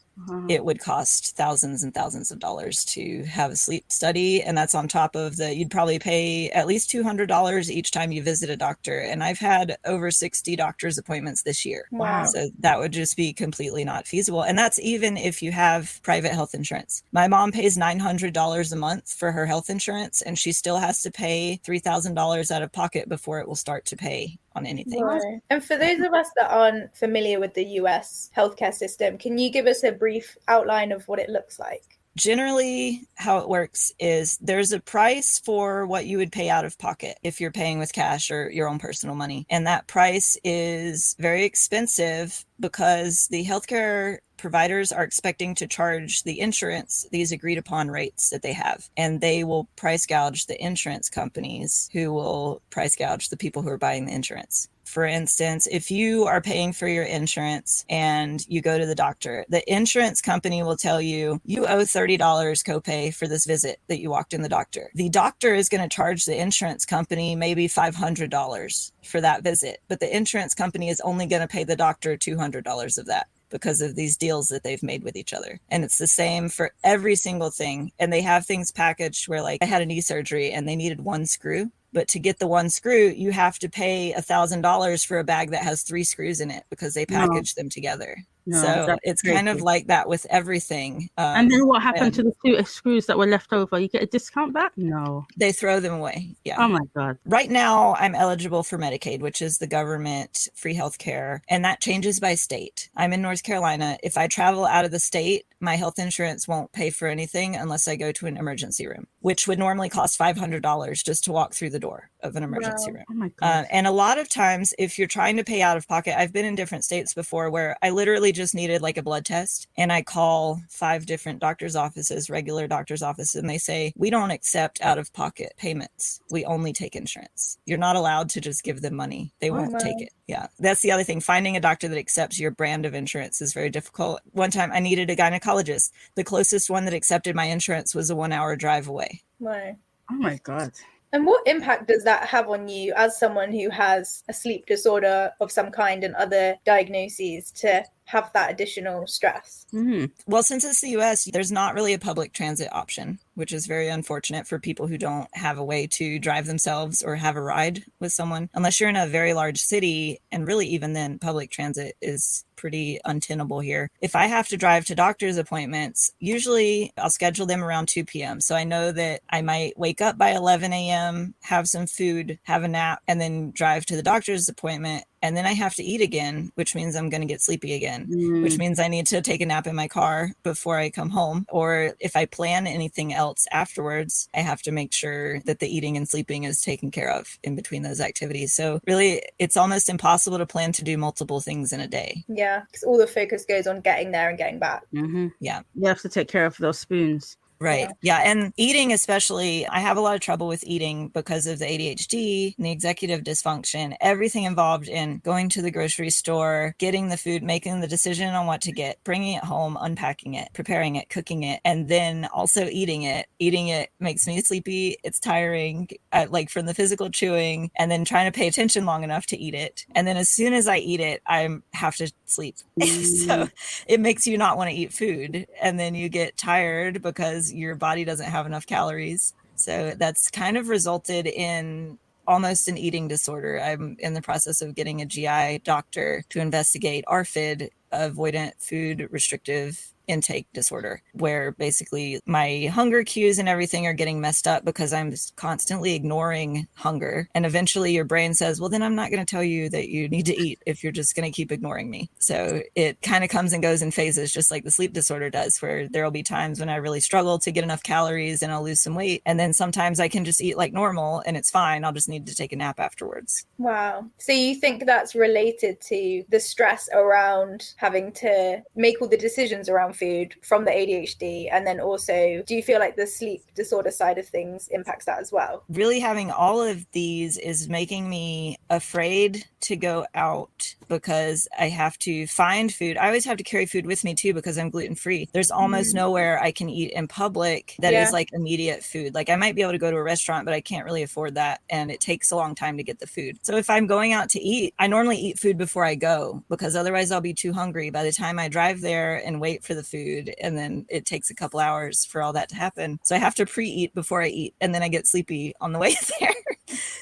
It would cost thousands and thousands of dollars to have a sleep study, and that's on top of you'd probably pay at least $200 each time you visit a doctor. And I've had over 60 doctor's appointments this year. Wow. So that would just be completely not feasible. And that's even if you have private health insurance. My mom pays $900 a month for her health insurance, and she still has to pay $3,000 out of pocket before it will start to pay on anything. Right. And for those of us that aren't familiar with the US healthcare system, can you give us a brief outline of what it looks like? Generally, how it works is there's a price for what you would pay out of pocket if you're paying with cash or your own personal money. And that price is very expensive because the healthcare providers are expecting to charge the insurance these agreed upon rates that they have. And they will price gouge the insurance companies who will price gouge the people who are buying the insurance. For instance, if you are paying for your insurance and you go to the doctor, the insurance company will tell you, you owe $30 copay for this visit that you walked in the doctor. The doctor is going to charge the insurance company maybe $500 for that visit, but the insurance company is only going to pay the doctor $200 of that, because of these deals that they've made with each other. And it's the same for every single thing. And they have things packaged where, like, I had a knee surgery and they needed one screw. But to get the one screw, you have to pay $1,000 for a bag that has 3 screws in it because they package them together. No, so that's it's crazy. kind of like that with everything. And then what happened to the 2 screws that were left over? You get a discount back? No. They throw them away. Yeah. Oh my God. Right now, I'm eligible for Medicaid, which is the government free health care, and that changes by state. I'm in North Carolina. If I travel out of the state, my health insurance won't pay for anything unless I go to an emergency room, which would normally cost $500 just to walk through the door of an emergency room. Oh my God. And a lot of times, if you're trying to pay out of pocket, I've been in different states before where I literally just needed like a blood test, and I call 5 different doctor's offices, regular doctor's offices, and they say, we don't accept out of pocket payments. We only take insurance. You're not allowed to just give them money. They won't take it. Yeah. That's the other thing. Finding a doctor that accepts your brand of insurance is very difficult. One time I needed a gynecologist. The closest one that accepted my insurance was a 1-hour drive away. Wow. Oh my God. And what impact does that have on you as someone who has a sleep disorder of some kind and other diagnoses to have that additional stress? Mm-hmm. Well, since it's the US, there's not really a public transit option, which is very unfortunate for people who don't have a way to drive themselves or have a ride with someone. Unless you're in a very large city, and really even then, public transit is pretty untenable here. If I have to drive to doctor's appointments, usually I'll schedule them around 2 p.m. So I know that I might wake up by 11 a.m., have some food, have a nap, and then drive to the doctor's appointment. And then I have to eat again, which means I'm going to get sleepy again, which means I need to take a nap in my car before I come home. Or if I plan anything else afterwards, I have to make sure that the eating and sleeping is taken care of in between those activities. So really, it's almost impossible to plan to do multiple things in a day. Yeah, because all the focus goes on getting there and getting back. Mm-hmm. Yeah. You have to take care of those spoons. Right. Yeah. And eating, especially, I have a lot of trouble with eating because of the ADHD and the executive dysfunction, everything involved in going to the grocery store, getting the food, making the decision on what to get, bringing it home, unpacking it, preparing it, cooking it, and then also eating it. Eating it makes me sleepy. It's tiring, like from the physical chewing, and then trying to pay attention long enough to eat it. And then as soon as I eat it, I have to sleep. So it makes you not want to eat food. And then you get tired because your body doesn't have enough calories. So that's kind of resulted in almost an eating disorder. I'm in the process of getting a GI doctor to investigate ARFID, avoidant food restrictive intake disorder, where basically my hunger cues and everything are getting messed up because I'm constantly ignoring hunger. And eventually your brain says, well, then I'm not going to tell you that you need to eat if you're just going to keep ignoring me. So it kind of comes and goes in phases, just like the sleep disorder does, where there will be times when I really struggle to get enough calories and I'll lose some weight. And then sometimes I can just eat like normal and it's fine. I'll just need to take a nap afterwards. Wow. So you think that's related to the stress around having to make all the decisions around food from the ADHD? And then also, do you feel like the sleep disorder side of things impacts that as well? Really having all of these is making me afraid to go out because I have to find food. I always have to carry food with me too because I'm gluten free. There's almost nowhere I can eat in public that is like immediate food. Like I might be able to go to a restaurant, but I can't really afford that. And it takes a long time to get the food. So if I'm going out to eat, I normally eat food before I go because otherwise I'll be too hungry by the time I drive there and wait for the food. And then it takes a couple hours for all that to happen. So I have to pre-eat before I eat. And then I get sleepy on the way there.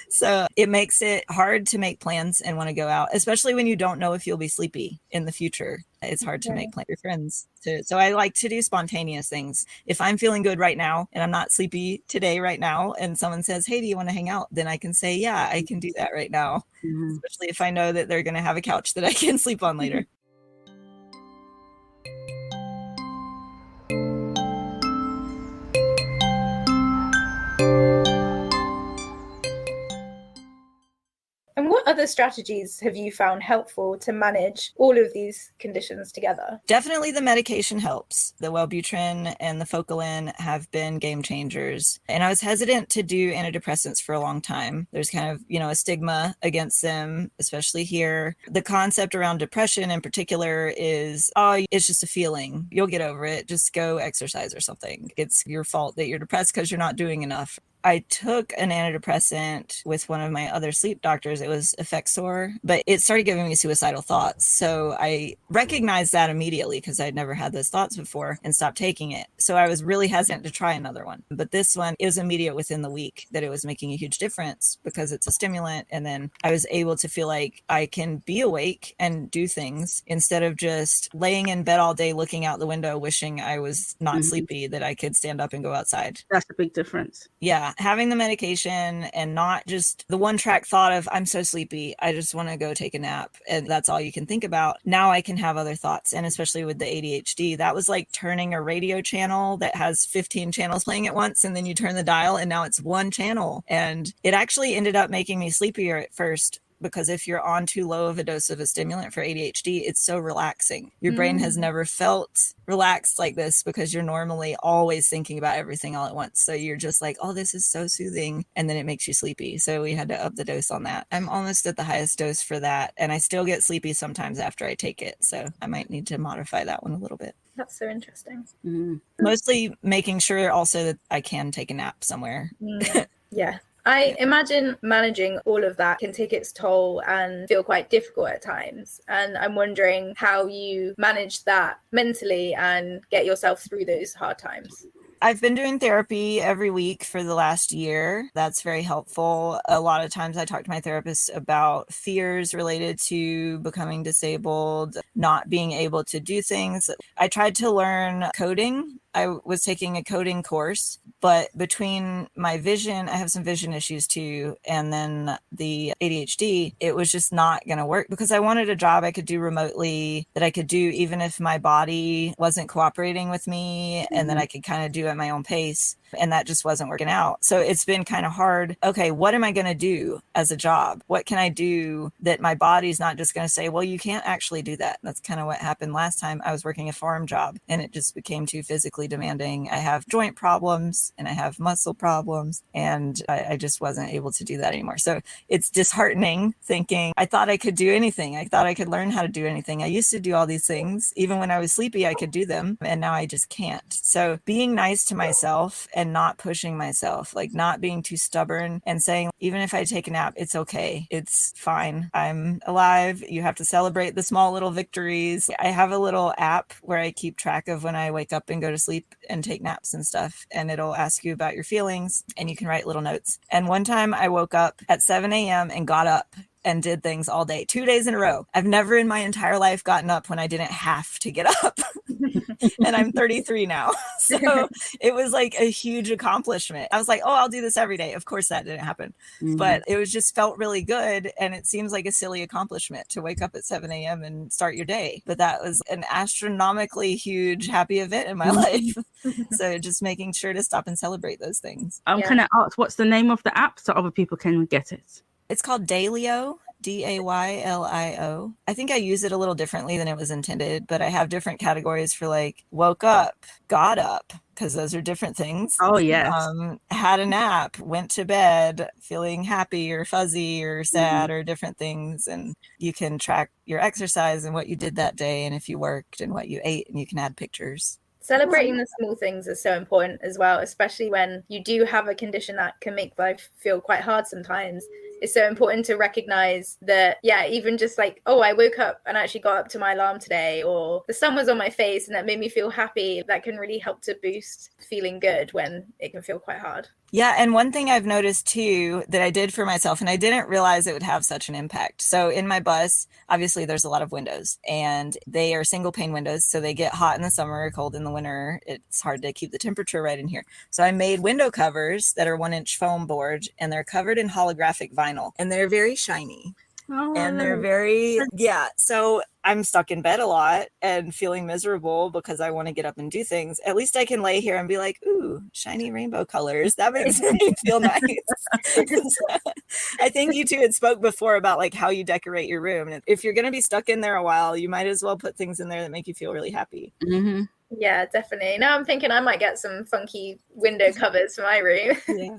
So it makes it hard to make plans and want to go out, especially when you don't know if you'll be sleepy in the future. It's hard to make plans with friends. So I like to do spontaneous things. If I'm feeling good right now and I'm not sleepy today right now and someone says, hey, do you want to hang out? Then I can say, yeah, I can do that right now. Especially if I know that they're going to have a couch that I can sleep on later. And what other strategies have you found helpful to manage all of these conditions together? Definitely the medication helps. The Wellbutrin and the Focalin have been game changers. And I was hesitant to do antidepressants for a long time. There's kind of, a stigma against them, especially here. The concept around depression in particular is, it's just a feeling. You'll get over it. Just go exercise or something. It's your fault that you're depressed because you're not doing enough. I took an antidepressant with one of my other sleep doctors. It was Effexor, but it started giving me suicidal thoughts. So I recognized that immediately because I'd never had those thoughts before and stopped taking it. So I was really hesitant to try another one. But this one, it was immediate within the week that it was making a huge difference because it's a stimulant. And then I was able to feel like I can be awake and do things instead of just laying in bed all day, looking out the window, wishing I was not sleepy, that I could stand up and go outside. That's a big difference. Yeah. Having the medication and not just the one track thought of, I'm so sleepy, I just want to go take a nap. And that's all you can think about. Now I can have other thoughts. And especially with the ADHD, that was like turning a radio channel that has 15 channels playing at once. And then you turn the dial and now it's one channel. And it actually ended up making me sleepier at first, because if you're on too low of a dose of a stimulant for ADHD, it's so relaxing. Your brain has never felt relaxed like this because you're normally always thinking about everything all at once. So you're just like, oh, this is so soothing. And then it makes you sleepy. So we had to up the dose on that. I'm almost at the highest dose for that. And I still get sleepy sometimes after I take it. So I might need to modify that one a little bit. That's so interesting. Mostly making sure also that I can take a nap somewhere. Yeah. I imagine managing all of that can take its toll and feel quite difficult at times. And I'm wondering how you manage that mentally and get yourself through those hard times. I've been doing therapy every week for the last year. That's very helpful. A lot of times I talk to my therapist about fears related to becoming disabled, not being able to do things. I tried to learn coding. I was taking a coding course, but between my vision, I have some vision issues too, and then the ADHD, it was just not going to work because I wanted a job I could do remotely, that I could do even if my body wasn't cooperating with me, and that I could kind of do at my own pace. And that just wasn't working out. So it's been kind of hard. Okay, what am I going to do as a job? What can I do that my body's not just going to say, well, you can't actually do that? That's kind of what happened last time. I was working a farm job and it just became too physically demanding. I have joint problems and I have muscle problems, and I just wasn't able to do that anymore. So it's disheartening thinking I thought I could do anything. I thought I could learn how to do anything. I used to do all these things. Even when I was sleepy, I could do them. And now I just can't. So being nice to myself and not pushing myself, like not being too stubborn and saying, even if I take a nap, it's okay. It's fine. I'm alive. You have to celebrate the small little victories. I have a little app where I keep track of when I wake up and go to sleep and take naps and stuff. And it'll ask you about your feelings and you can write little notes. And one time I woke up at 7 a.m. and got up and did things all day, 2 days in a row. I've never in my entire life gotten up when I didn't have to get up. And I'm 33 now. So it was like a huge accomplishment. I was like, oh, I'll do this every day. Of course that didn't happen. But it was just felt really good. And it seems like a silly accomplishment to wake up at 7 a.m. and start your day. But that was an astronomically huge, happy event in my life. So just making sure to stop and celebrate those things. Can I ask, what's the name of the app so other people can get it? It's called Daylio, Daylio. I think I use it a little differently than it was intended, but I have different categories for like woke up, got up, because those are different things. Oh, yes. Had a nap, went to bed, feeling happy or fuzzy or sad or different things. And you can track your exercise and what you did that day and if you worked and what you ate, and you can add pictures. Celebrating the small things is so important as well, especially when you do have a condition that can make life feel quite hard sometimes. It's so important to recognize that, even just like, oh, I woke up and actually got up to my alarm today, or the sun was on my face and that made me feel happy. That can really help to boost feeling good when it can feel quite hard. Yeah. And one thing I've noticed too that I did for myself, and I didn't realize it would have such an impact. So in my bus, obviously there's a lot of windows and they are single pane windows. So they get hot in the summer, cold in the winter. It's hard to keep the temperature right in here. So I made window covers that are 1-inch foam board, and they're covered in holographic vinyl, and they're very shiny. And they're very, so I'm stuck in bed a lot and feeling miserable because I want to get up and do things. At least I can lay here and be like, ooh, shiny rainbow colors. That makes me feel nice. I think you two had spoke before about like how you decorate your room. And if you're going to be stuck in there a while, you might as well put things in there that make you feel really happy. Mm-hmm. Yeah, definitely. Now I'm thinking I might get some funky window covers for my room. Yeah.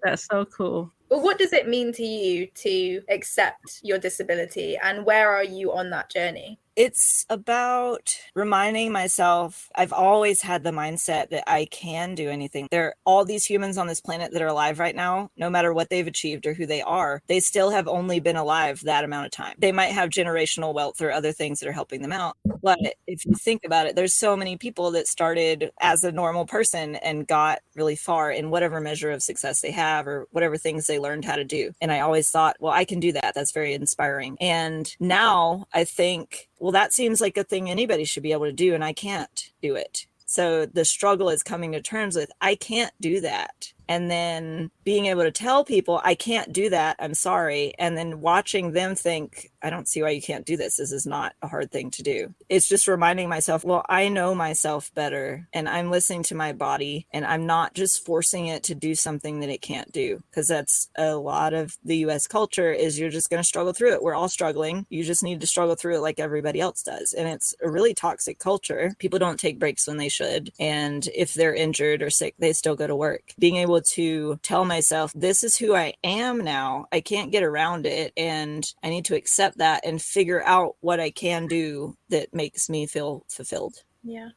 That's so cool. But what does it mean to you to accept your disability, and where are you on that journey? It's about reminding myself I've always had the mindset that I can do anything. There are all these humans on this planet that are alive right now, no matter what they've achieved or who they are, they still have only been alive that amount of time. They might have generational wealth or other things that are helping them out. But if you think about it, there's so many people that started as a normal person and got really far in whatever measure of success they have or whatever things they learned how to do. And I always thought, well, I can do that. That's very inspiring. And now I think, well, that seems like a thing anybody should be able to do, and I can't do it. So the struggle is coming to terms with, I can't do that. And then being able to tell people, I can't do that, I'm sorry. And then watching them think, I don't see why you can't do this. This is not a hard thing to do. It's just reminding myself, well, I know myself better and I'm listening to my body and I'm not just forcing it to do something that it can't do. Because that's a lot of the US culture is you're just going to struggle through it. We're all struggling. You just need to struggle through it like everybody else does. And it's a really toxic culture. People don't take breaks when they should. And if they're injured or sick, they still go to work. Being able to tell myself, this is who I am now. I can't get around it. And I need to accept that and figure out what I can do that makes me feel fulfilled. Yeah,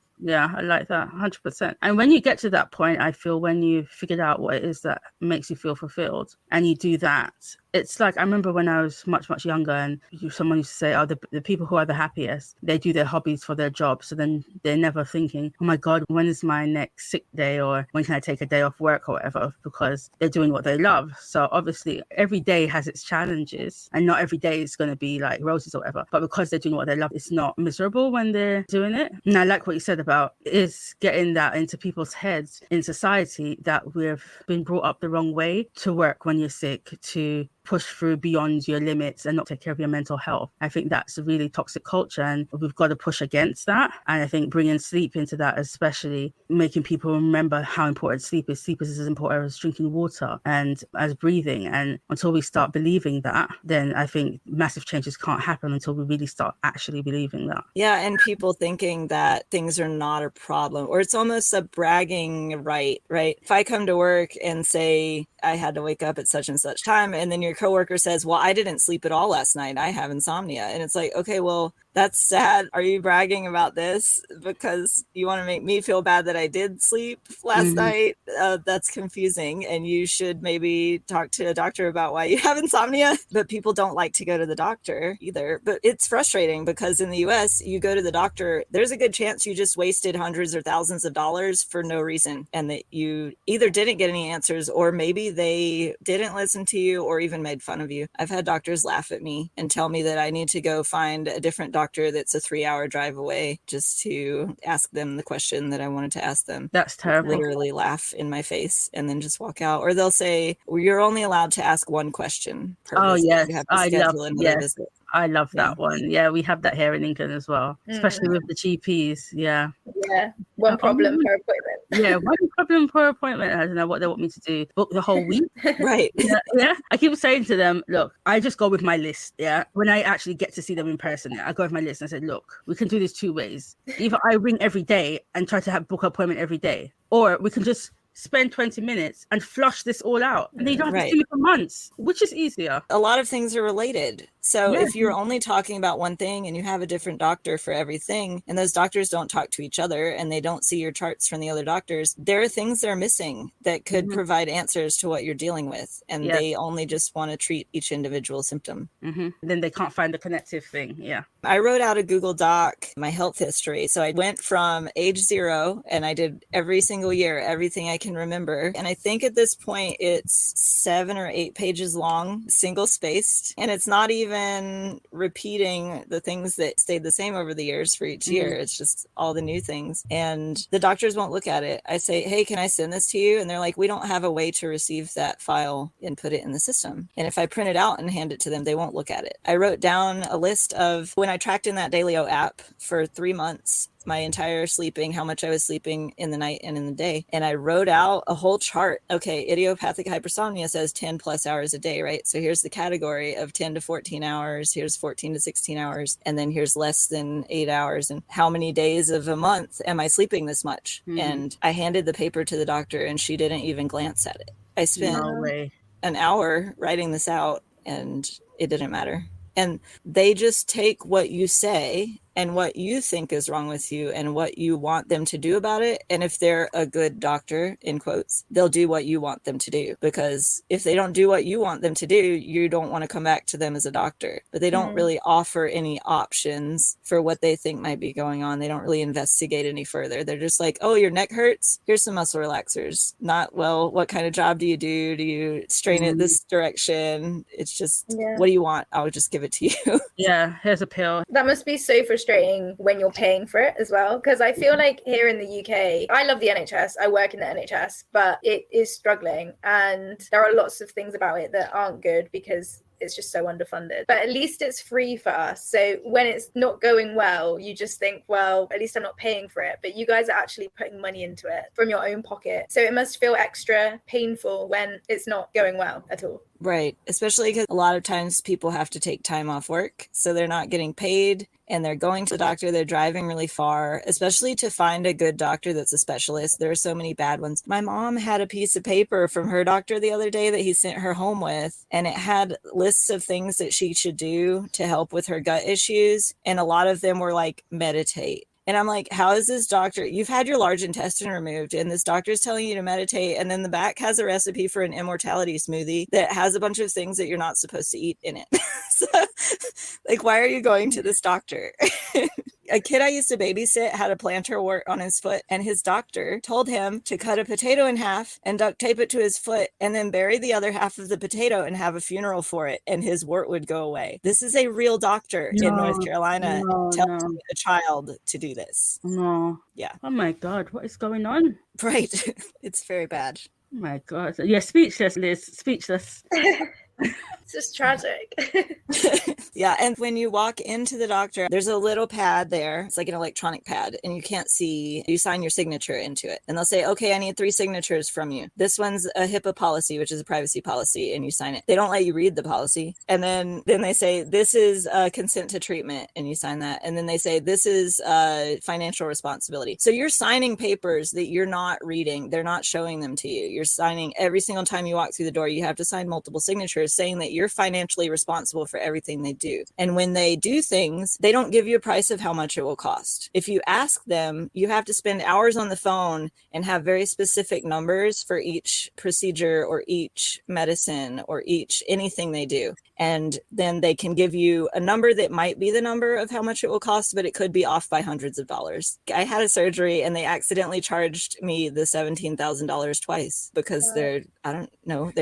I like that 100%. And when you get to that point, I feel when you've figured out what it is that makes you feel fulfilled and you do that, it's like, I remember when I was much, much younger and someone used to say, oh, the people who are the happiest, they do their hobbies for their job. So then they're never thinking, oh my God, when is my next sick day? Or when can I take a day off work or whatever? Because they're doing what they love. So obviously every day has its challenges and not every day is going to be like roses or whatever. But because they're doing what they love, it's not miserable when they're doing it. And I like what you said about is getting that into people's heads in society that we've been brought up the wrong way to work when you're sick, to push through beyond your limits and not take care of your mental health. I think that's a really toxic culture and we've got to push against that. And I think bringing sleep into that, especially making people remember how important sleep is. Sleep is as important as drinking water and as breathing. And until we start believing that, then I think massive changes can't happen until we really start actually believing that. Yeah, and people thinking that things are not a problem, or it's almost a bragging right? If I come to work and say I had to wake up at such and such time, and then your coworker says, well, I didn't sleep at all last night, I have insomnia. And it's like, okay, well, that's sad. Are you bragging about this because you want to make me feel bad that I did sleep last night? That's confusing. And you should maybe talk to a doctor about why you have insomnia. But people don't like to go to the doctor either. But it's frustrating because in the US, you go to the doctor, there's a good chance you just wasted hundreds or thousands of dollars for no reason. And that you either didn't get any answers or maybe they didn't listen to you or even made fun of you. I've had doctors laugh at me and tell me that I need to go find a different doctor that's a 3-hour drive away just to ask them the question that I wanted to ask them. That's terrible. Literally laugh in my face and then just walk out. Or they'll say, well, you're only allowed to ask one question per visit. Yes. You have to schedule another visit. I love that one. Yeah, we have that here in England as well, especially with the GPs. Yeah. One problem per appointment. Yeah, one problem per appointment. I don't know what they want me to do. Book the whole week. Right. Yeah. I keep saying to them, look, I just go with my list. Yeah. When I actually get to see them in person, I go with my list and I said, look, we can do this 2 ways. Either I ring every day and try to book an appointment every day, or we can just spend 20 minutes and flush this all out. And then you don't have to see me for months, which is easier. A lot of things are related. So if you're only talking about one thing and you have a different doctor for everything, and those doctors don't talk to each other and they don't see your charts from the other doctors, there are things that are missing that could provide answers to what you're dealing with. And they only just want to treat each individual symptom. Then they can't find the connective thing. Yeah. I wrote out a Google Doc, my health history. So I went from age 0 and I did every single year, everything I can remember. And I think at this point it's 7 or 8 pages long, single spaced. And it's not even repeating the things that stayed the same over the years for each year. It's just all the new things. And the doctors won't look at it. I say, hey, can I send this to you? And they're like, we don't have a way to receive that file and put it in the system. And if I print it out and hand it to them, they won't look at it. I wrote down a list of when I tracked in that Dailyo app for 3 months, my entire sleeping, how much I was sleeping in the night and in the day. And I wrote out a whole chart. Okay, idiopathic hypersomnia says 10 plus hours a day, right? So here's the category of 10 to 14 hours. Here's 14 to 16 hours. And then here's less than 8 hours. And how many days of a month am I sleeping this much? And I handed the paper to the doctor and she didn't even glance at it. I spent an hour writing this out and it didn't matter. And they just take what you say and what you think is wrong with you and what you want them to do about it. And if they're a good doctor, in quotes, they'll do what you want them to do. Because if they don't do what you want them to do, you don't want to come back to them as a doctor. But they don't really offer any options for what they think might be going on. They don't really investigate any further. They're just like, oh, your neck hurts? Here's some muscle relaxers. Not, well, what kind of job do you do? Do you strain it this direction? It's just, what do you want? I'll just give it to you. Yeah, here's a pill. That must be so frustrating when you're paying for it as well. Because I feel like here in the UK, I love the NHS. I work in the NHS, but it is struggling. And there are lots of things about it that aren't good because it's just so underfunded. But at least it's free for us. So when it's not going well, you just think, well, at least I'm not paying for it. But you guys are actually putting money into it from your own pocket. So it must feel extra painful when it's not going well at all. Right. Especially because a lot of times people have to take time off work. So they're not getting paid and they're going to the doctor. They're driving really far, especially to find a good doctor that's a specialist. There are so many bad ones. My mom had a piece of paper from her doctor the other day that he sent her home with, and it had lists of things that she should do to help with her gut issues. And a lot of them were like, meditate. And I'm like, how is this doctor? You've had your large intestine removed and this doctor's telling you to meditate. And then the back has a recipe for an immortality smoothie that has a bunch of things that you're not supposed to eat in it. So, like, why are you going to this doctor? A kid I used to babysit had a plantar wart on his foot, and his doctor told him to cut a potato in half and duct tape it to his foot and then bury the other half of the potato and have a funeral for it, and his wart would go away. This is a real doctor in North Carolina telling a child to do this. No. Yeah. Oh my God, what is going on? Right. It's very bad. Oh my God. Yeah, speechless, Liz. Speechless. It's just tragic. Yeah. And when you walk into the doctor, there's a little pad there. It's like an electronic pad, and you can't see, you sign your signature into it. And they'll say, okay, I need 3 signatures from you. This one's a HIPAA policy, which is a privacy policy, and you sign it. They don't let you read the policy. And then they say, this is consent to treatment, and you sign that. And then they say, this is financial responsibility. So you're signing papers that you're not reading. They're not showing them to you. You're signing every single time you walk through the door. You have to sign multiple signatures saying that you're financially responsible for everything they do. And when they do things, they don't give you a price of how much it will cost. If you ask them, you have to spend hours on the phone and have very specific numbers for each procedure or each medicine or each anything they do. And then they can give you a number that might be the number of how much it will cost, but it could be off by hundreds of dollars. I had a surgery and they accidentally charged me the $17,000 twice because they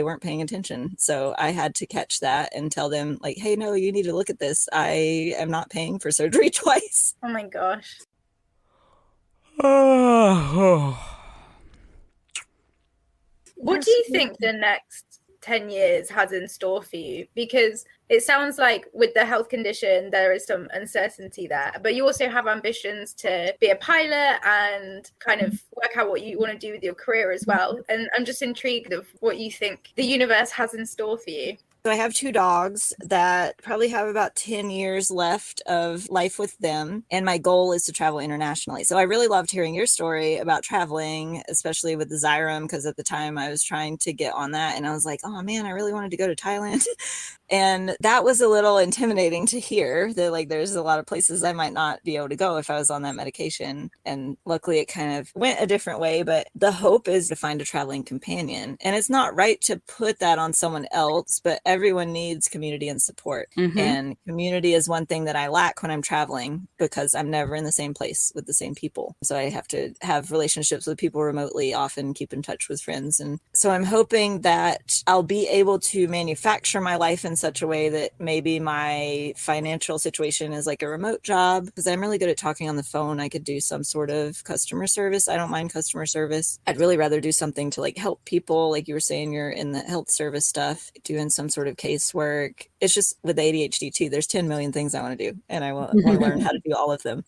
weren't paying attention. So I had to catch that and tell them, like, hey, no, you need to look at this. I am not paying for surgery twice. Oh my gosh. What do you think the next 10 years has in store for you? Because it sounds like with the health condition, there is some uncertainty there, but you also have ambitions to be a pilot and kind of work out what you want to do with your career as well. And I'm just intrigued of what you think the universe has in store for you. So I have 2 dogs that probably have about 10 years left of life with them. And my goal is to travel internationally. So I really loved hearing your story about traveling, especially with the Xyrem, because at the time I was trying to get on that. And I was like, oh man, I really wanted to go to Thailand. And that was a little intimidating to hear that, like, there's a lot of places I might not be able to go if I was on that medication. And luckily it kind of went a different way. But the hope is to find a traveling companion. And it's not right to put that on someone else, but everyone needs community and support. Mm-hmm. And community is one thing that I lack when I'm traveling because I'm never in the same place with the same people. So I have to have relationships with people remotely, often keep in touch with friends. And so I'm hoping that I'll be able to manufacture my life in such a way that maybe my financial situation is like a remote job, because I'm really good at talking on the phone. I could do some sort of customer service. I don't mind customer service. I'd really rather do something to like help people. Like you were saying, you're in the health service stuff, doing some sort of casework. It's just with ADHD too, there's 10 million things I want to do, and I want to learn how to do all of them.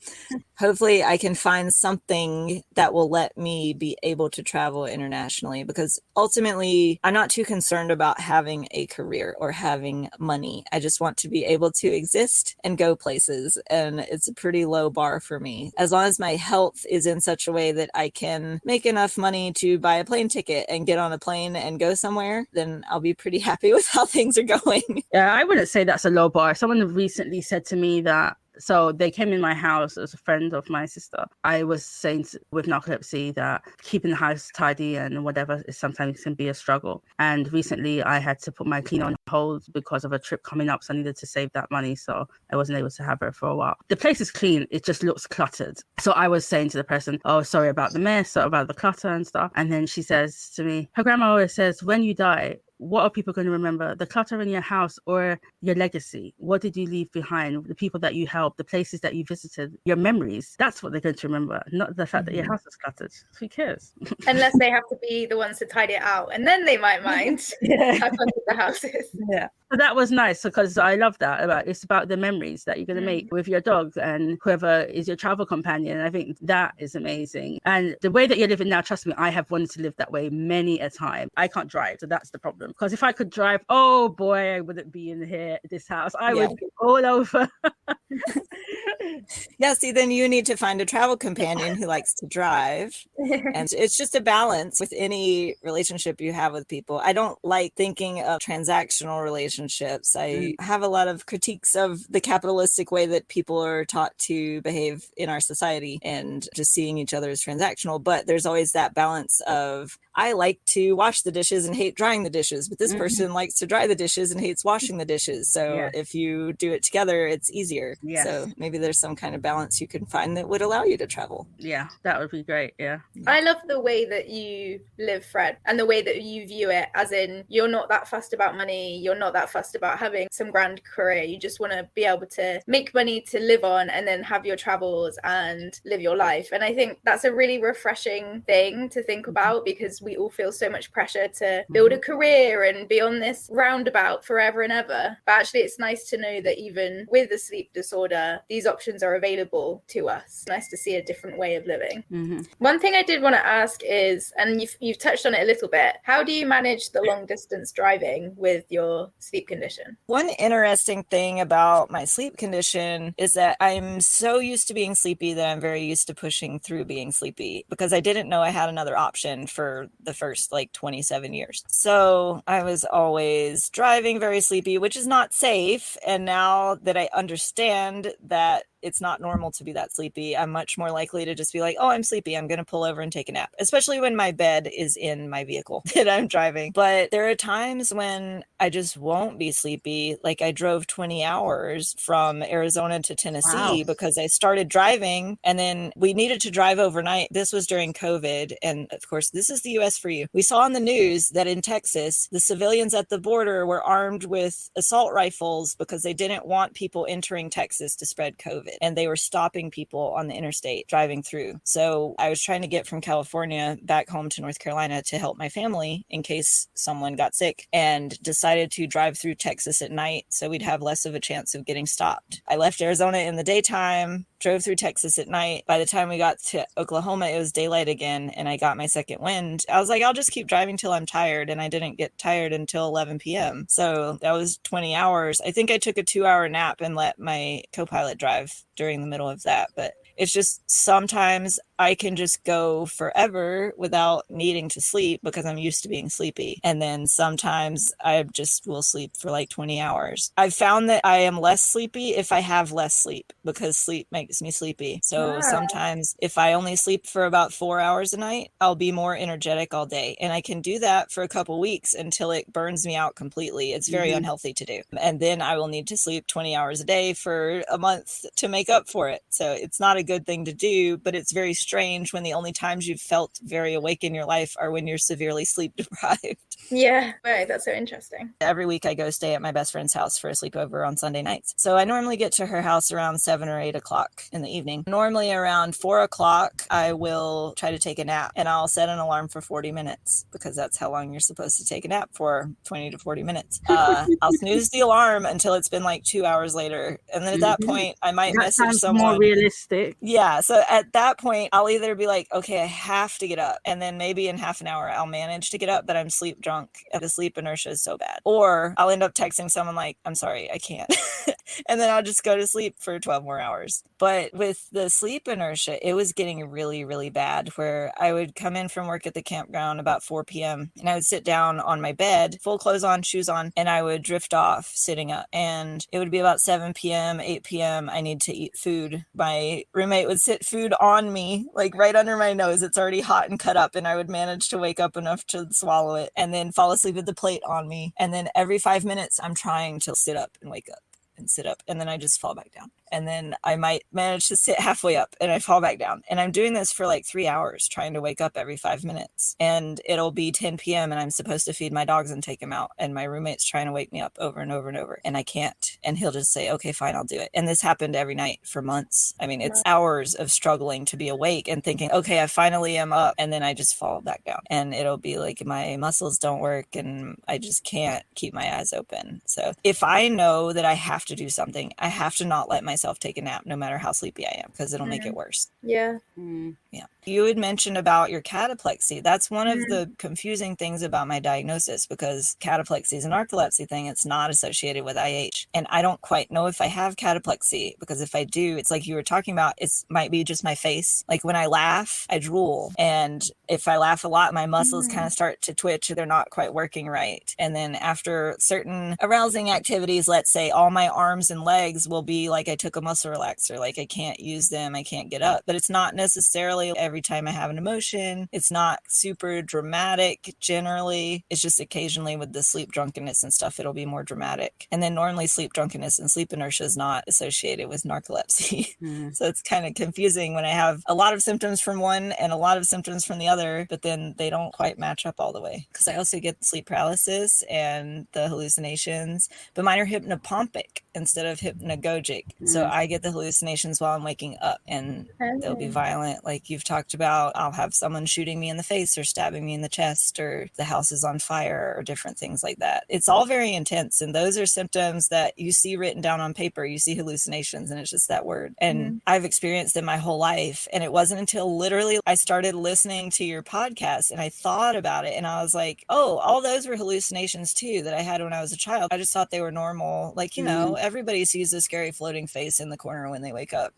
Hopefully I can find something that will let me be able to travel internationally, because ultimately I'm not too concerned about having a career or having money. I just want to be able to exist and go places. And it's a pretty low bar for me. As long as my health is in such a way that I can make enough money to buy a plane ticket and get on a plane and go somewhere, then I'll be pretty happy with how things are going. Yeah, I wouldn't say that's a low bar. Someone recently said to me that So they came in my house as a friend of my sister. I was saying with narcolepsy that keeping the house tidy and whatever is sometimes can be a struggle. And recently I had to put my cleaner on hold because of a trip coming up. So I needed to save that money. So I wasn't able to have her for a while. The place is clean. It just looks cluttered. So I was saying to the person, oh, sorry about the mess, or about the clutter and stuff. And then she says to me, her grandma always says, when you die, what are people going to remember? The clutter in your house or your legacy? What did you leave behind? The people that you helped, the places that you visited, your memories. That's what they're going to remember, not the fact that your house is cluttered. Who cares? Unless they have to be the ones to tidy it out, and then they might mind how cluttered the house is. Yeah. So that was nice because I love that. It's about the memories that you're going to make with your dog and whoever is your travel companion. I think that is amazing. And the way that you're living now, trust me, I have wanted to live that way many a time. I can't drive, so that's the problem. Because if I could drive, oh boy, I wouldn't be in this house. I would be all over. Yeah, see, then you need to find a travel companion who likes to drive. And it's just a balance with any relationship you have with people. I don't like thinking of transactional relationships. I have a lot of critiques of the capitalistic way that people are taught to behave in our society and just seeing each other as transactional. But there's always that balance of, I like to wash the dishes and hate drying the dishes, but this person likes to dry the dishes and hates washing the dishes. So if you do it together, it's easier. So maybe there's some kind of balance you can find that would allow you to travel. Yeah, that would be great. Yeah. I love the way that you live, Fred, and the way that you view it, as in you're not that fussed about money. You're not that fussed about having some grand career. You just want to be able to make money to live on and then have your travels and live your life. And I think that's a really refreshing thing to think about, because we all feel so much pressure to build a career and be on this roundabout forever and ever. But actually, it's nice to know that even with a sleep disorder, these options are available to us. Nice to see a different way of living. One thing I did want to ask is, and you've touched on it a little bit, how do you manage the long distance driving with your sleep condition? One interesting thing about my sleep condition is that I'm so used to being sleepy that I'm very used to pushing through being sleepy, because I didn't know I had another option for the first 27 years. So I was always driving very sleepy, which is not safe. And now that I understand that it's not normal to be that sleepy, I'm much more likely to just be like, oh, I'm sleepy, I'm going to pull over and take a nap, especially when my bed is in my vehicle that I'm driving. But there are times when I just won't be sleepy. Like I drove 20 hours from Arizona to Tennessee because I started driving, and then we needed to drive overnight. This was during COVID. And of course, this is the US for you. We saw on the news that in Texas, the civilians at the border were armed with assault rifles because they didn't want people entering Texas to spread COVID. And they were stopping people on the interstate driving through. So I was trying to get from California back home to North Carolina to help my family in case someone got sick, and decided to drive through Texas at night so we'd have less of a chance of getting stopped. I left Arizona in the daytime, drove through Texas at night. By the time we got to Oklahoma, it was daylight again, and I got my second wind. I was like, I'll just keep driving till I'm tired, and I didn't get tired until 11 p.m. So that was 20 hours. I think I took a 2-hour nap and let my co-pilot drive during the middle of that. But it's just sometimes I can just go forever without needing to sleep because I'm used to being sleepy. And then sometimes I just will sleep for 20 hours. I've found that I am less sleepy if I have less sleep, because sleep makes me sleepy. So sometimes if I only sleep for about 4 hours a night, I'll be more energetic all day. And I can do that for a couple weeks until it burns me out completely. It's very unhealthy to do. And then I will need to sleep 20 hours a day for a month to make up for it. So it's not a good thing to do, but it's very strange when the only times you've felt very awake in your life are when you're severely sleep deprived. Yeah, right. That's so interesting. Every week I go stay at my best friend's house for a sleepover on Sunday nights. So I normally get to her house around 7 or 8 o'clock in the evening. Normally around 4 o'clock, I will try to take a nap, and I'll set an alarm for 40 minutes because that's how long you're supposed to take a nap for, 20 to 40 minutes. I'll snooze the alarm until it's been 2 hours later. And then at that point, I might message someone. More realistic. Yeah. So at that point, I'll either be like, okay, I have to get up. And then maybe in half an hour, I'll manage to get up, but I'm sleep drunk and the sleep inertia is so bad. Or I'll end up texting someone like, I'm sorry, I can't. And then I'll just go to sleep for 12 more hours. But with the sleep inertia, it was getting really, really bad where I would come in from work at the campground about 4 p.m. and I would sit down on my bed, full clothes on, shoes on, and I would drift off sitting up. And it would be about 7 p.m., 8 p.m. I need to eat food. My roommate would sit food on me, like right under my nose. It's already hot and cut up, and I would manage to wake up enough to swallow it and then fall asleep with the plate on me. And then every 5 minutes, I'm trying to sit up and wake up and sit up, and then I just fall back down. And then I might manage to sit halfway up and I fall back down. And I'm doing this for like 3 hours, trying to wake up every 5 minutes. And it'll be 10 p.m. and I'm supposed to feed my dogs and take them out. And my roommate's trying to wake me up over and over and over. And I can't. And he'll just say, okay, fine, I'll do it. And this happened every night for months. I mean, it's hours of struggling to be awake and thinking, okay, I finally am up. And then I just fall back down. And it'll be like my muscles don't work and I just can't keep my eyes open. So if I know that I have to do something, I have to not let myself take a nap no matter how sleepy I am, because it'll make it worse. Yeah. Yeah. You had mentioned about your cataplexy. That's one of the confusing things about my diagnosis, because cataplexy is a narcolepsy thing. It's not associated with IH. And I don't quite know if I have cataplexy, because if I do, it's like you were talking about, it might be just my face. Like when I laugh, I drool. And if I laugh a lot, my muscles kind of start to twitch. They're not quite working right. And then after certain arousing activities, let's say all my arms and legs will be like I took a muscle relaxer, like I can't use them, I can't get up. But it's not necessarily every time I have an emotion. It's not super dramatic generally. It's just occasionally with the sleep drunkenness and stuff, it'll be more dramatic. And then normally sleep drunkenness and sleep inertia is not associated with narcolepsy. So it's kind of confusing when I have a lot of symptoms from one and a lot of symptoms from the other, but then they don't quite match up all the way. Because I also get sleep paralysis and the hallucinations, but mine are hypnopompic instead of hypnagogic. So I get the hallucinations while I'm waking up, and they'll be violent. Like you've talked about, I'll have someone shooting me in the face or stabbing me in the chest, or the house is on fire, or different things like that. It's all very intense. And those are symptoms that you see written down on paper. You see hallucinations and it's just that word. And I've experienced it my whole life. And it wasn't until literally I started listening to your podcast and I thought about it and I was like, oh, all those were hallucinations too that I had when I was a child. I just thought they were normal. Like, you know, everybody sees a scary floating face in the corner when they wake up.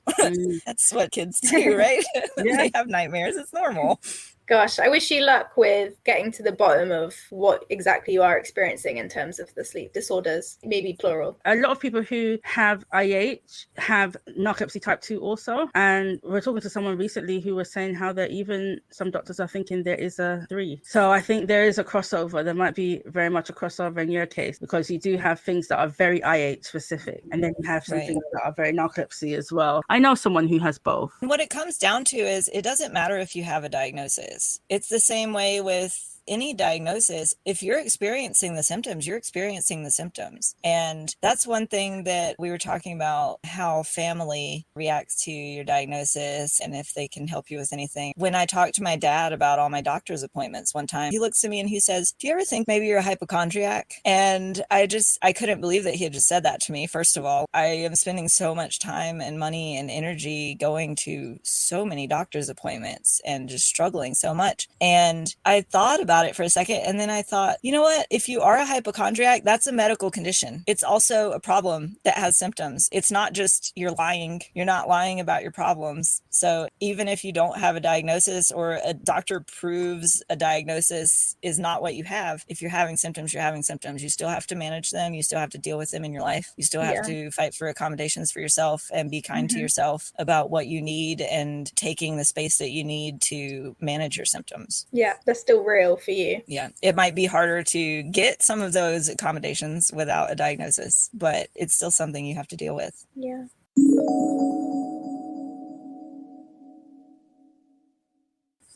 That's what kids do, right? They have nightmares. It's normal. Gosh, I wish you luck with getting to the bottom of what exactly you are experiencing in terms of the sleep disorders, maybe plural. A lot of people who have IH have narcolepsy type 2 also. And we're talking to someone recently who was saying how that even some doctors are thinking there is a 3. So I think there is a crossover. There might be very much a crossover in your case, because you do have things that are very IH specific. And then you have some things that are very narcolepsy as well. I know someone who has both. What it comes down to is it doesn't matter if you have a diagnosis. It's the same way with any diagnosis. If you're experiencing the symptoms, you're experiencing the symptoms. And that's one thing that we were talking about, how family reacts to your diagnosis and if they can help you with anything. When I talked to my dad about all my doctor's appointments one time, he looks at me and he says, do you ever think maybe you're a hypochondriac? And I couldn't believe that he had just said that to me. First of all, I am spending so much time and money and energy going to so many doctor's appointments and just struggling so much. And I thought about it for a second. And then I thought, you know what? If you are a hypochondriac, that's a medical condition. It's also a problem that has symptoms. It's not just you're lying. You're not lying about your problems. So even if you don't have a diagnosis or a doctor proves a diagnosis is not what you have, if you're having symptoms, you're having symptoms. You still have to manage them. You still have to deal with them in your life. You still have to fight for accommodations for yourself and be kind to yourself about what you need and taking the space that you need to manage your symptoms. Yeah, that's still real for you. Yeah, it might be harder to get some of those accommodations without a diagnosis, but it's still something you have to deal with. Yeah.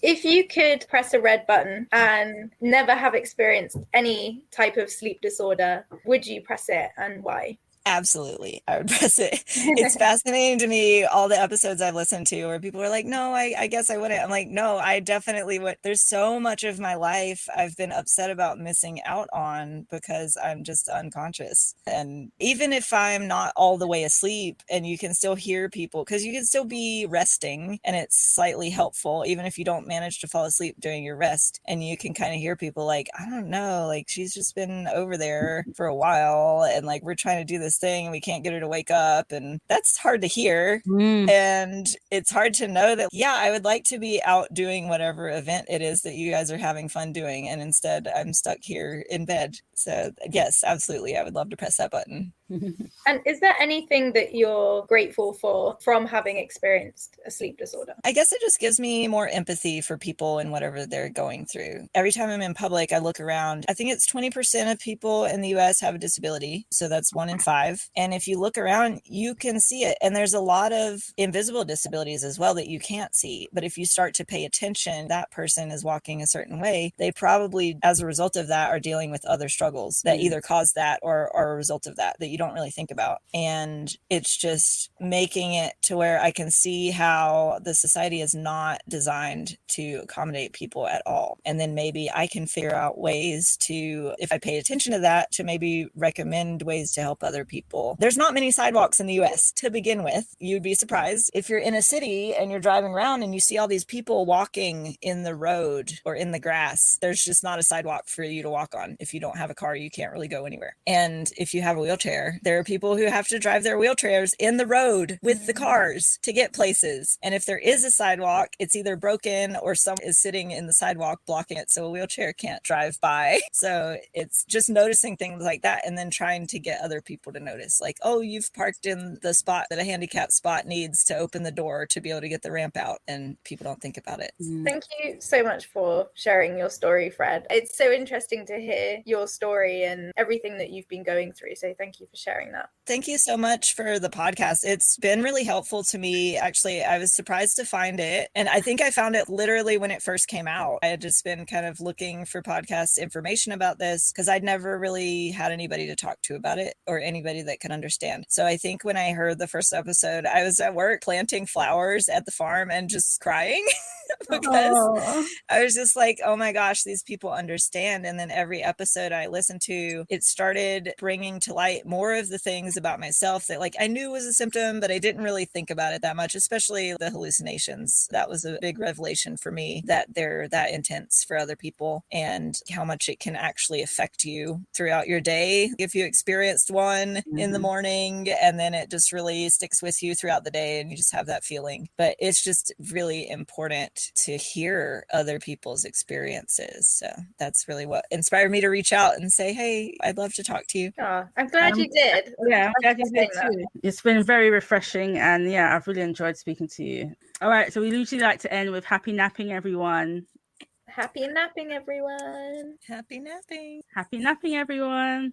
If you could press a red button and never have experienced any type of sleep disorder, would you press it and why? Absolutely. I would press it. It's fascinating to me, all the episodes I've listened to where people are like, no, I guess I wouldn't. I'm like, no, I definitely would. There's so much of my life I've been upset about missing out on because I'm just unconscious. And even if I'm not all the way asleep and you can still hear people, because you can still be resting and it's slightly helpful, even if you don't manage to fall asleep during your rest. And you can kind of hear people like, I don't know, like she's just been over there for a while and like we're trying to do this thing and we can't get her to wake up, and that's hard to hear. And it's hard to know that, yeah, I would like to be out doing whatever event it is that you guys are having fun doing, and instead I'm stuck here in bed. So yes, absolutely, I would love to press that button. And is there anything that you're grateful for from having experienced a sleep disorder? I guess it just gives me more empathy for people and whatever they're going through. Every time I'm in public, I look around. I think it's 20% of people in the US have a disability. So that's 1 in 5. And if you look around, you can see it. And there's a lot of invisible disabilities as well that you can't see. But if you start to pay attention, that person is walking a certain way. They probably, as a result of that, are dealing with other struggles that either cause that or are a result of that you don't really think about. And it's just making it to where I can see how the society is not designed to accommodate people at all. And then maybe I can figure out ways to, if I pay attention to that, to maybe recommend ways to help other people. There's not many sidewalks in the US to begin with. You'd be surprised if you're in a city and you're driving around and you see all these people walking in the road or in the grass. There's just not a sidewalk for you to walk on. If you don't have a car, you can't really go anywhere. And if you have a wheelchair, there are people who have to drive their wheelchairs in the road with the cars to get places. And if there is a sidewalk, it's either broken or someone is sitting in the sidewalk blocking it so a wheelchair can't drive by. So it's just noticing things like that and then trying to get other people to notice, like, oh, you've parked in the spot that a handicapped spot needs to open the door to be able to get the ramp out, and people don't think about it. Thank you so much for sharing your story, Fred. It's so interesting to hear your story and everything that you've been going through. So thank you for sharing that. Thank you so much for the podcast. It's been really helpful to me. Actually, I was surprised to find it. And I think I found it literally when it first came out. I had just been kind of looking for podcast information about this because I'd never really had anybody to talk to about it or anybody that could understand. So I think when I heard the first episode, I was at work planting flowers at the farm and just crying because I was just like, oh my gosh, these people understand. And then every episode I listened to, it started bringing to light more of the things about myself that like I knew was a symptom, but I didn't really think about it that much, especially the hallucinations. That was a big revelation for me, that they're that intense for other people and how much it can actually affect you throughout your day. If you experienced one in the morning and then it just really sticks with you throughout the day and you just have that feeling. But it's just really important to hear other people's experiences. So that's really what inspired me to reach out and say, hey, I'd love to talk to you. Oh, I'm glad you did. Yeah, I'm glad you did too. It's been very refreshing, and yeah, I've really enjoyed speaking to you. All right, so we usually like to end with happy napping, everyone. Happy napping, everyone. Happy napping. Happy napping, everyone.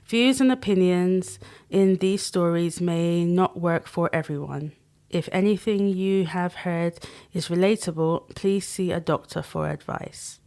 Views and opinions in these stories may not work for everyone. If anything you have heard is relatable, please see a doctor for advice.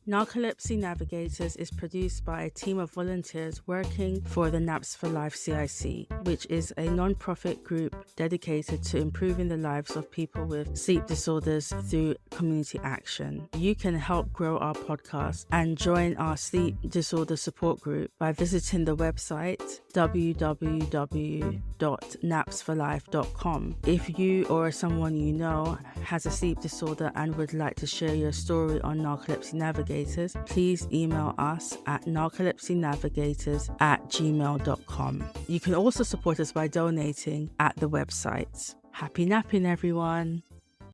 Narcolepsy Navigators is produced by a team of volunteers working for the Naps for Life CIC, which is a non-profit group dedicated to improving the lives of people with sleep disorders through community action. You can help grow our podcast and join our sleep disorder support group by visiting the website www.napsforlife.com. If you or someone you know has a sleep disorder and would like to share your story on Narcolepsy Navigators, please email us at narcolepsynavigators@gmail.com. You can also support us by donating at the website. Happy napping, everyone.